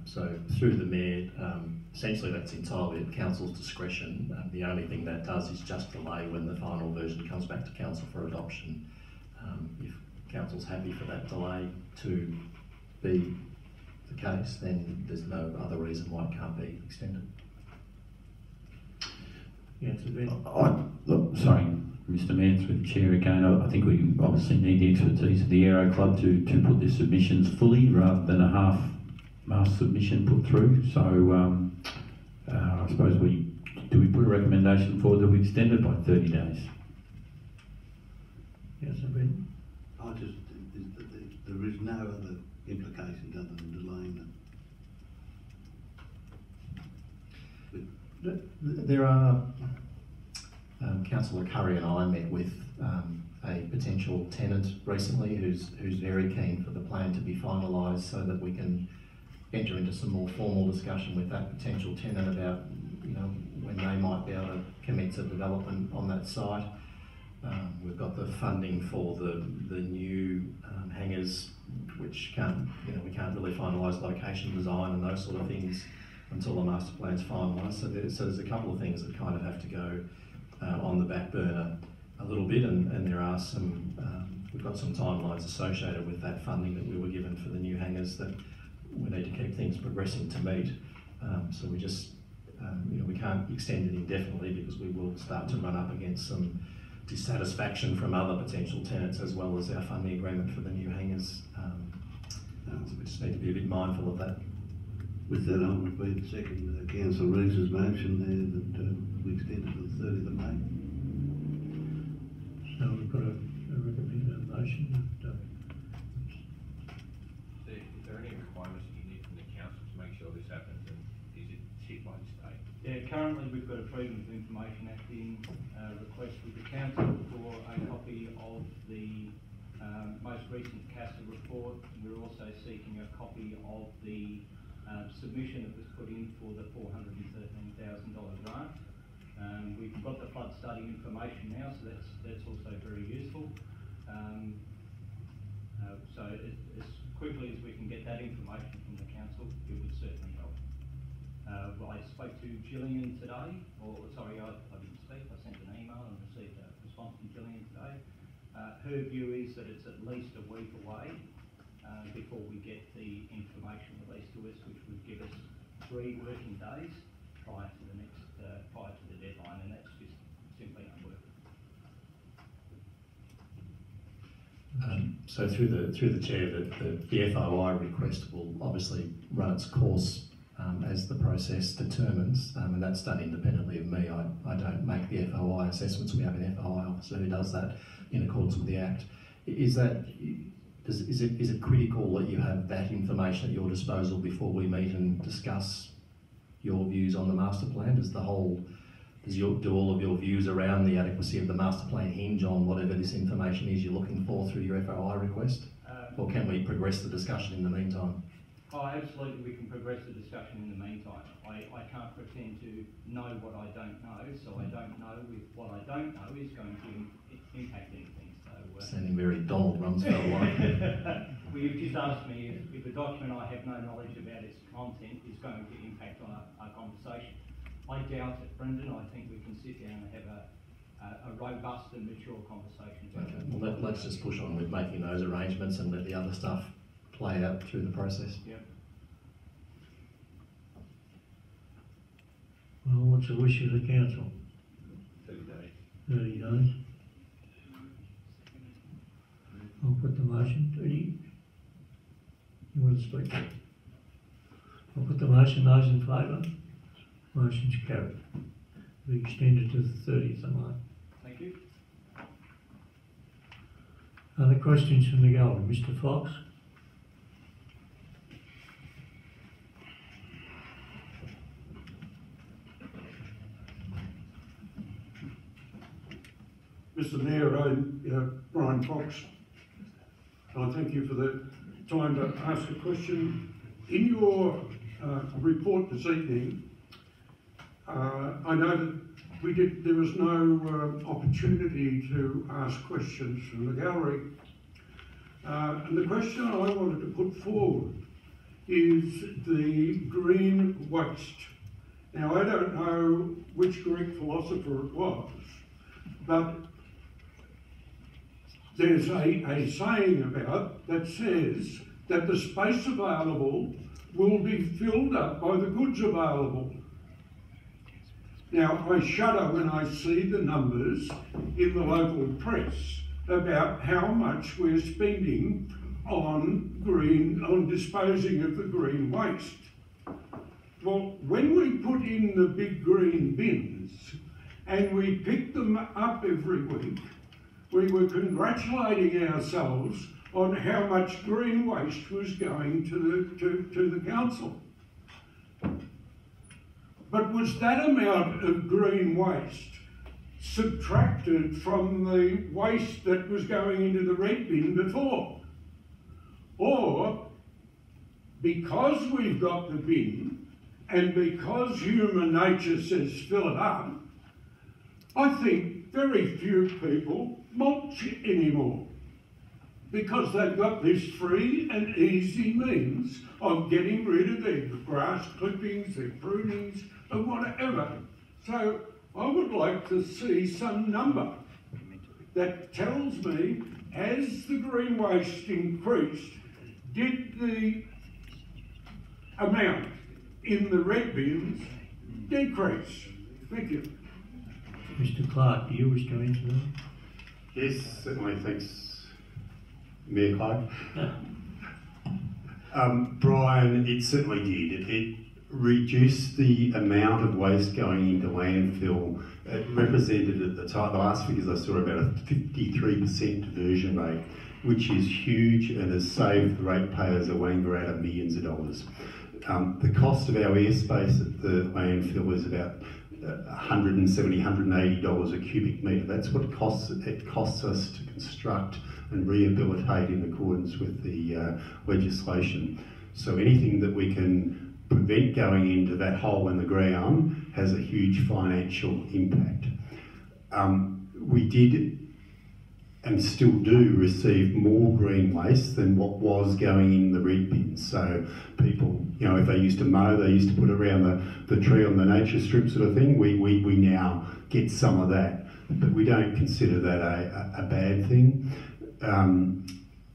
So through the Mayor, essentially that's entirely at Council's discretion. The only thing that does is just delay when the final version comes back to Council for adoption. If Council's happy for that delay to be the case, then there's no other reason why it can't be extended. Look, sorry, Mr. Mayor, through the chair again, I think we obviously need the expertise of the Aero Club to put their submissions fully rather than a half-mast submission put through. So I suppose do we put a recommendation forward that we extend it by 30 days? Yes, I mean, there is no other implications other than delaying them. There are, Councillor Curry and I met with a potential tenant recently who's very keen for the plan to be finalised so that we can enter into some more formal discussion with that potential tenant about, when they might be able to commit to development on that site. We've got the funding for the new hangars, which we can't really finalise location design and those sort of things until the master plan's finalised. So there's a couple of things that kind of have to go on the back burner a little bit, and there are some, we've got some timelines associated with that funding that we were given for the new hangars that we need to keep things progressing to meet. So we just, we can't extend it indefinitely because we will start to run up against some dissatisfaction from other potential tenants as well as our funding agreement for the new hangars. So we just need to be a bit mindful of that. With that, I would be the second Councillor Reese's motion there that we extend it to the 30th of May. So we've got a recommended motion. Is there any requirements you need from the council to make sure this happens, and is it set by the state? Yeah, currently we've got a Freedom of Information Act in request with the council for a copy of the most recent CASA report. We're also seeking a copy of the submission that was put in for the $413,000 grant. We've got the flood study information now, so that's also very useful. So as quickly as we can get that information from the council, it would certainly help. I spoke to Gillian today, I didn't speak, I sent an email and received a response from Gillian today. Her view is that it's at least a week away before we get the information released to us, which would give us 3 working days prior to the deadline, and that's just simply unworkable. So through the chair, the FOI request will obviously run its course as the process determines, and that's done independently of me. I don't make the FOI assessments. We have an FOI officer who does that in accordance with the Act. Is it critical that you have that information at your disposal before we meet and discuss your views on the master plan? Do all of your views around the adequacy of the master plan hinge on whatever this information is you're looking for through your FOI request? Or can we progress the discussion in the meantime? Oh, absolutely, we can progress the discussion in the meantime. I can't pretend to know what I don't know, so I don't know if what I don't know is going to impact anything. Sounding very Donald Rumsfeld-like. Well, you've just asked me if a document I have no knowledge about its content is going to impact on our conversation. I doubt it, Brendan. I think we can sit down and have a robust and mature conversation about it. Well, let's just push on with making those arrangements and let the other stuff play out through the process. Yep. Well, what's the wish of the council? 30 days. 30 days. I'll put the motion. 30. You want to speak? I'll put the motion. Those in favour? Motion's carried. Be extended to the 30th of May. Thank you. questions from the gallery? Mr. Fox? Mr. Mayor, Brian Fox. I thank you for the time to ask a question. In your report this evening, I know that there was no opportunity to ask questions from the gallery. And the question I wanted to put forward is the green waste. Now, I don't know which Greek philosopher it was, but there's a saying about that says that the space available will be filled up by the goods available. Now, I shudder when I see the numbers in the local press about how much we're spending on disposing of the green waste. Well, when we put in the big green bins and we pick them up every week, we were congratulating ourselves on how much green waste was going to the council. But was that amount of green waste subtracted from the waste that was going into the red bin before? Or, because we've got the bin, and because human nature says fill it up, I think very few people mulch anymore, because they've got this free and easy means of getting rid of their grass clippings, their prunings, and whatever. So I would like to see some number that tells me, as the green waste increased, did the amount in the red bins decrease? Thank you. Mr. Clark, do you wish to answer that? Yes, certainly. Thanks, Mayor Clark. Brian, it certainly did. It reduced the amount of waste going into landfill. It represented at the time, the last figures I saw, about a 53% diversion rate, which is huge and has saved the ratepayers of Wangaratta millions of dollars. The cost of our airspace at the landfill is about $170, $180 a cubic metre. That's what it costs us to construct and rehabilitate in accordance with the legislation. So anything that we can prevent going into that hole in the ground has a huge financial impact. We did and still do receive more green waste than what was going in the red bins. So people, you know, if they used to mow, they used to put around the tree on the nature strip sort of thing. We now get some of that, but we don't consider that a bad thing.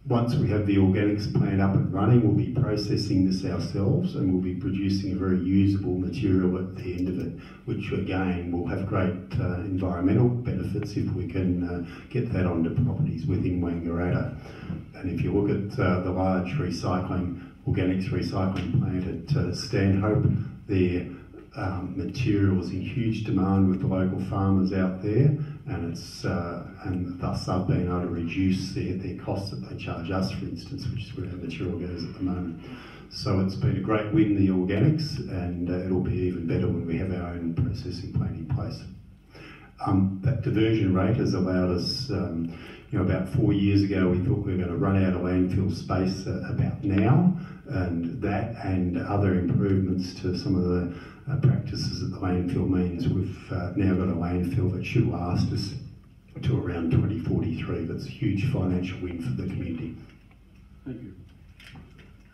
Once we have the organics plant up and running, we'll be processing this ourselves and we'll be producing a very usable material at the end of it, which again will have great environmental benefits if we can get that onto properties within Wangaratta. And if you look at the large organics recycling plant at Stanhope, their material is in huge demand with the local farmers out there, and thus they've been able to reduce their costs that they charge us, for instance, which is where our material goes at the moment. So it's been a great win, the organics, and it'll be even better when we have our own processing plant in place. That diversion rate has allowed us, about 4 years ago we thought we were going to run out of landfill space about now, and that and other improvements to some of the practices at the landfill means we've now got a landfill that should last us to around 2043. That's a huge financial win for the community. Thank you.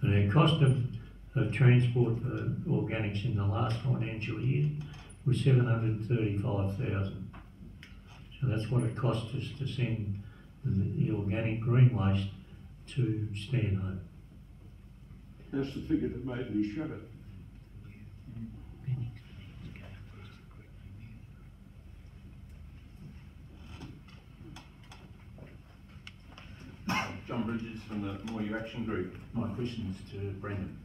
The cost of transport for organics in the last financial year was $735,000. So that's what it cost us to send the organic green waste to Stanhope. That's the figure that made me shudder. John Bridges from the More You Action Group. My question is to Brendan.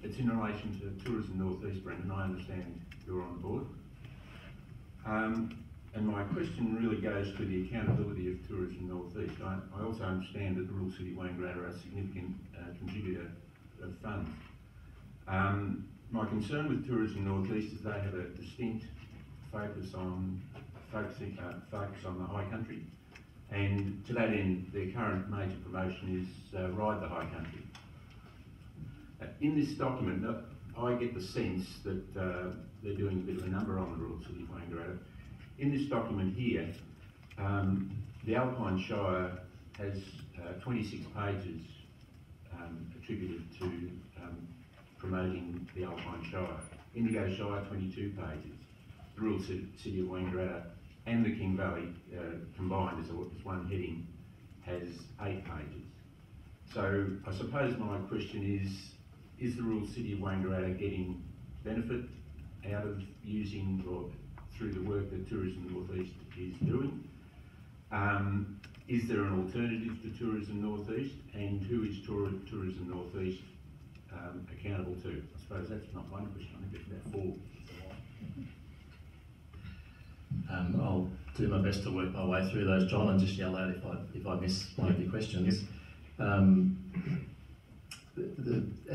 It's in relation to Tourism North East, Brendan. I understand you're on board. And my question really goes to the accountability of Tourism North East. I also understand that the Rural City of Wangaratta are a significant contributor of funds. My concern with Tourism North East is they have a distinct focus on the high country, and to that end, their current major promotion is Ride the High Country. In this document, I get the sense that they're doing a bit of a number on the Rural City of Wangaratta. In this document here, the Alpine Shire has 26 pages attributed to promoting the Alpine Shire. Indigo Shire, 22 pages. The Rural City of Wangaratta and the King Valley combined as one heading has 8 pages. So I suppose my question is the Rural City of Wangaratta getting benefit out of using or through the work that Tourism North East is doing? Is there an alternative to Tourism North East, and who is Tourism North East accountable to? I suppose that's not one question, I think there's about 4. I'll do my best to work my way through those, John, and just yell out if I miss one of your questions.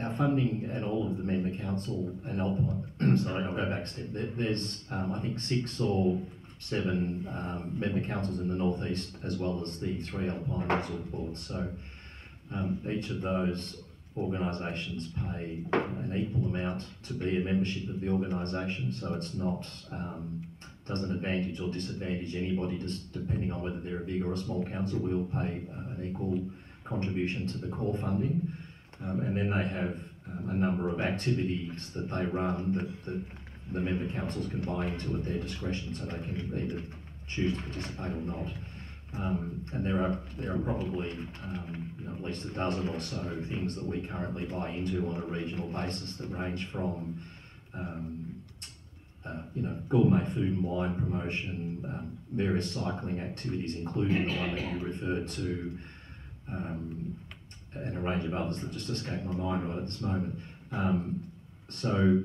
Our funding and all of the member council and Alpine, sorry, I'll go back a step. There's I think 6 or 7 member councils in the North East, as well as the 3 Alpine resort boards. So each of those organisations pay an equal amount to be a membership of the organisation. So it's not doesn't advantage or disadvantage anybody, just depending on whether they're a big or a small council. We'll pay an equal contribution to the core funding. And then they have a number of activities that they run that the member councils can buy into at their discretion, so they can either choose to participate or not. And there are probably at least a dozen or so things that we currently buy into on a regional basis that range from gourmet food and wine promotion, various cycling activities, including the one that you referred to, and a range of others that just escape my mind right at this moment. So,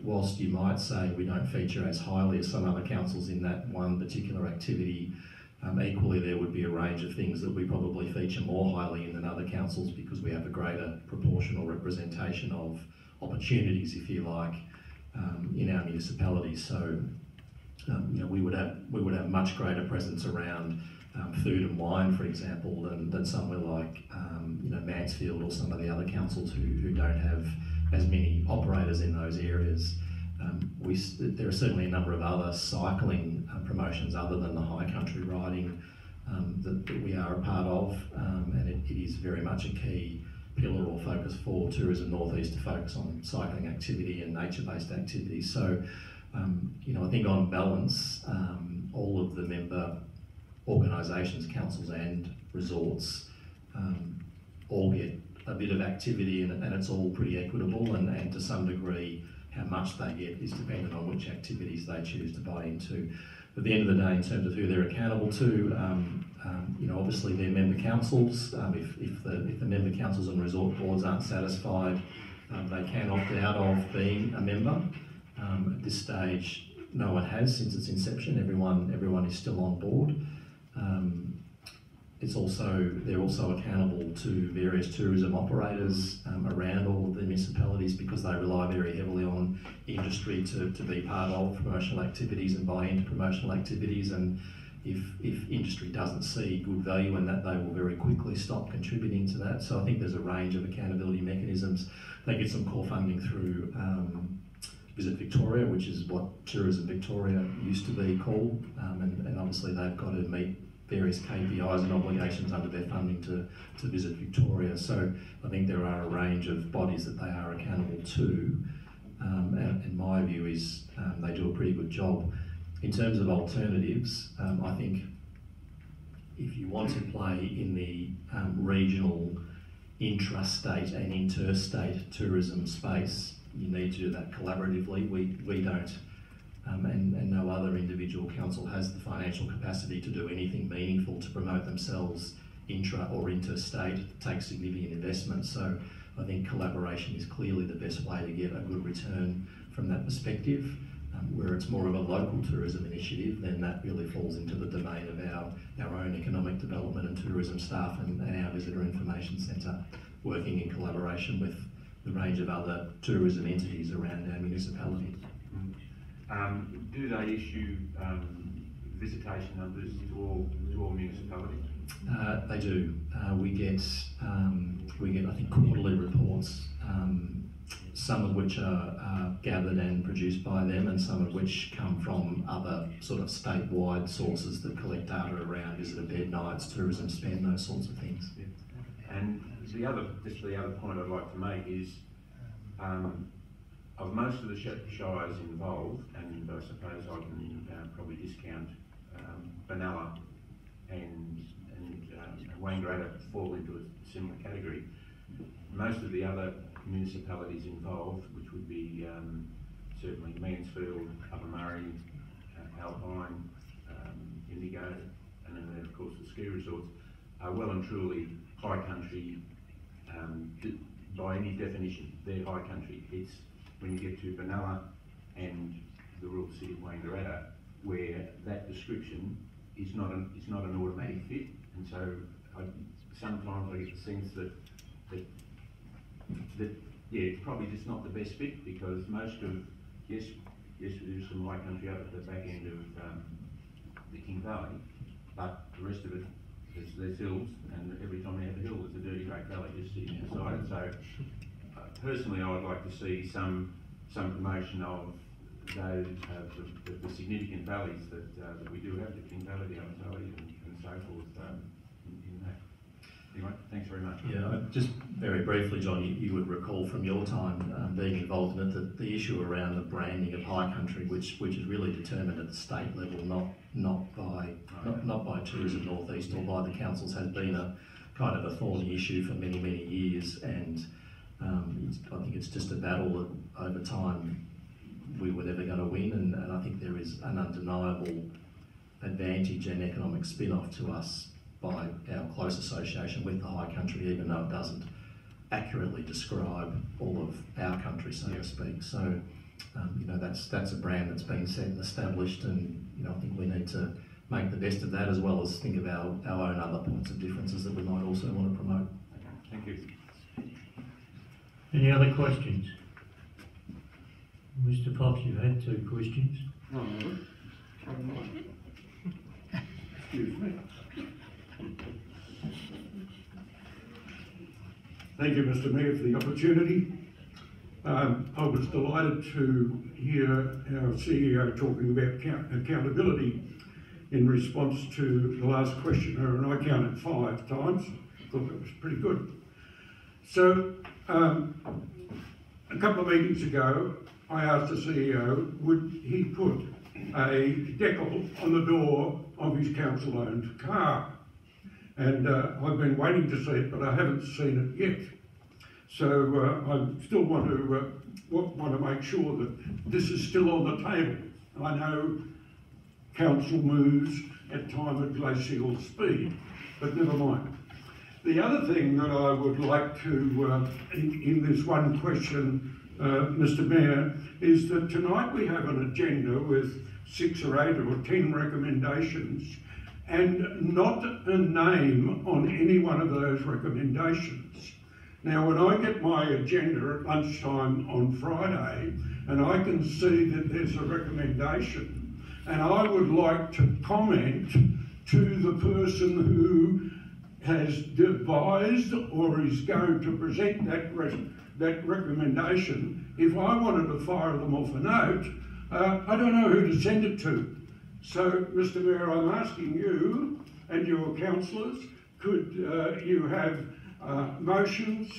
whilst you might say we don't feature as highly as some other councils in that one particular activity, equally there would be a range of things that we probably feature more highly in than other councils, because we have a greater proportional representation of opportunities, if you like, in our municipalities. So, we would have much greater presence around food and wine, for example, than somewhere like Mansfield or some of the other councils who don't have as many operators in those areas. There are certainly a number of other cycling promotions other than the high country riding that we are a part of, and it is very much a key pillar or focus for Tourism North East to focus on cycling activity and nature-based activities. So, I think on balance, all of the member organisations, councils and resorts all get a bit of activity, and it's all pretty equitable, and to some degree how much they get is dependent on which activities they choose to buy into. At the end of the day, in terms of who they're accountable to, obviously they're member councils. If the member councils and resort boards aren't satisfied, they can opt out of being a member. At this stage, no one has since its inception. Everyone is still on board. They're also accountable to various tourism operators around all of the municipalities, because they rely very heavily on industry to be part of promotional activities and buy into promotional activities. And if industry doesn't see good value in that, they will very quickly stop contributing to that. So I think there's a range of accountability mechanisms. They get some core funding through Visit Victoria, which is what Tourism Victoria used to be called, and obviously they've got to meet various KPIs and obligations under their funding to Visit Victoria. So I think there are a range of bodies that they are accountable to, and my view is they do a pretty good job. In terms of alternatives, I think if you want to play in the regional, intrastate and interstate tourism space, you need to do that collaboratively. We don't, and no other individual council has the financial capacity to do anything meaningful to promote themselves intra or interstate. It takes significant investment. So I think collaboration is clearly the best way to get a good return from that perspective. Where it's more of a local tourism initiative, then that really falls into the domain of our own economic development and tourism staff and our visitor information centre, working in collaboration with the range of other tourism entities around our municipalities. Do they issue visitation numbers to all municipalities? They do. We get I think quarterly reports, some of which are gathered and produced by them, and some of which come from other sort of statewide sources that collect data around visitor bed nights, tourism spend, those sorts of things. Yeah. And the other point I'd like to make is, of most of the shires involved, and I suppose I can probably discount Benalla and Wangaratta fall into a similar category. Most of the other municipalities involved, which would be certainly Mansfield, Upper Murray, Alpine, Indigo, and then of course the ski resorts, are well and truly high country. By any definition, they're high country. It's when you get to Benalla and the rural city of Wangaratta where that description is not an automatic fit, and so sometimes I get the sense that yeah, it's probably just not the best fit, because most of, yes, there's some high country up at the back end of the King Valley, but the rest of it, there's hills, and every time you have a hill, there's a dirty great valley just sitting beside it. So personally, I would like to see some promotion of those the significant valleys that we do have, the King Valley, the Untitled, and so forth in that. Anyway, thanks very much. Yeah, just very briefly, John, you would recall from your time being involved in it that the issue around the branding of high country, which is really determined at the state level, not by Tourism North East or by the councils, has been a kind of a thorny issue for many years, and I think it's just a battle that over time we were never going to win, and I think there is an undeniable advantage and economic spin-off to us by our close association with the high country, even though it doesn't accurately describe all of our country, so to speak. So, you know, that's a brand that's been set and established, and you know, I think we need to make the best of that, as well as think of our own other points of differences that we might also want to promote. Okay, thank you. Any other questions? Mr. Fox, you've had 2 questions. No. Excuse me. Thank you, Mr. Mayor, for the opportunity. I was delighted to hear our CEO talking about accountability in response to the last questioner, and I counted 5 times. I thought that was pretty good. So, a couple of meetings ago, I asked the CEO, would he put a decal on the door of his council-owned car? And I've been waiting to see it, but I haven't seen it yet. So I still want to make sure that this is still on the table. I know council moves at time at glacial speed, but never mind. The other thing that I would like to, in this one question, Mr. Mayor, is that tonight we have an agenda with 6 or 8 or 10 recommendations, and not a name on any one of those recommendations. Now, when I get my agenda at lunchtime on Friday, and I can see that there's a recommendation, and I would like to comment to the person who has devised or is going to present that recommendation, if I wanted to fire them off a note, I don't know who to send it to. So, Mr. Mayor, I'm asking you and your councillors, could you have motions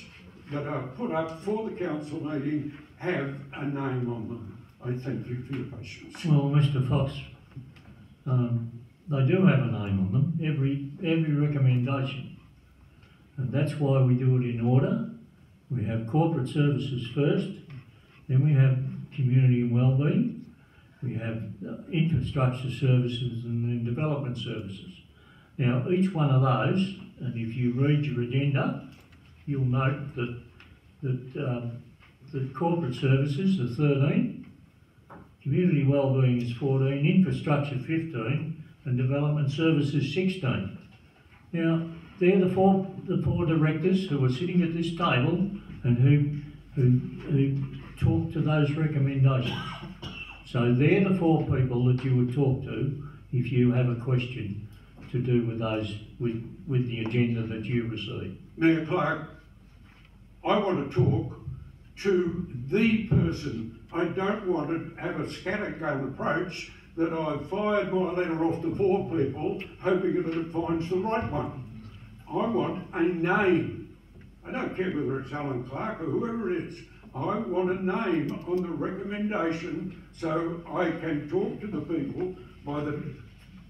that are put up for the council meeting have a name on them? I thank you for your patience. Well, Mr. Fox, they do have a name on them, every recommendation. And that's why we do it in order. We have corporate services first, then we have community and wellbeing, we have infrastructure services, and then development services. Now, each one of those, and if you read your agenda, you'll note that the corporate services are 13, community wellbeing is 14, infrastructure 15, and development services 16. Now, they're the four directors who are sitting at this table and who talk to those recommendations. So they're the four people that you would talk to if you have a question to do with those with the agenda that you receive. Mayor Clark, I want to talk to the person. I don't want to have a scattergun approach that I've fired my letter off to 4 people hoping that it finds the right one. I want a name. I don't care whether it's Alan Clark or whoever it is. I want a name on the recommendation so I can talk to the people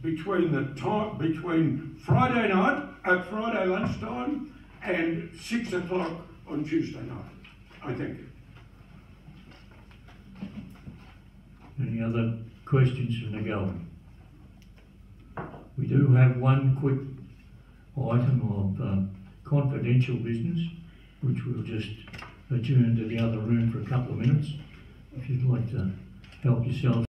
between Friday night at Friday lunchtime and 6 o'clock on Tuesday night. I thank you. Any other questions from the gallery? We do have one quick item of confidential business, which we'll just adjourn to the other room for a couple of minutes. If you'd like to help yourself.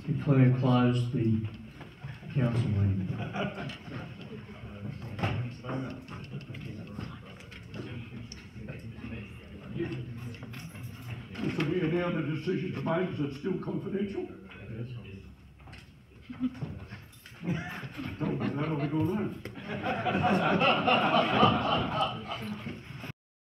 declare closed the council meeting. So we are now the decision to make, is it still confidential? Don't be that, or we go home.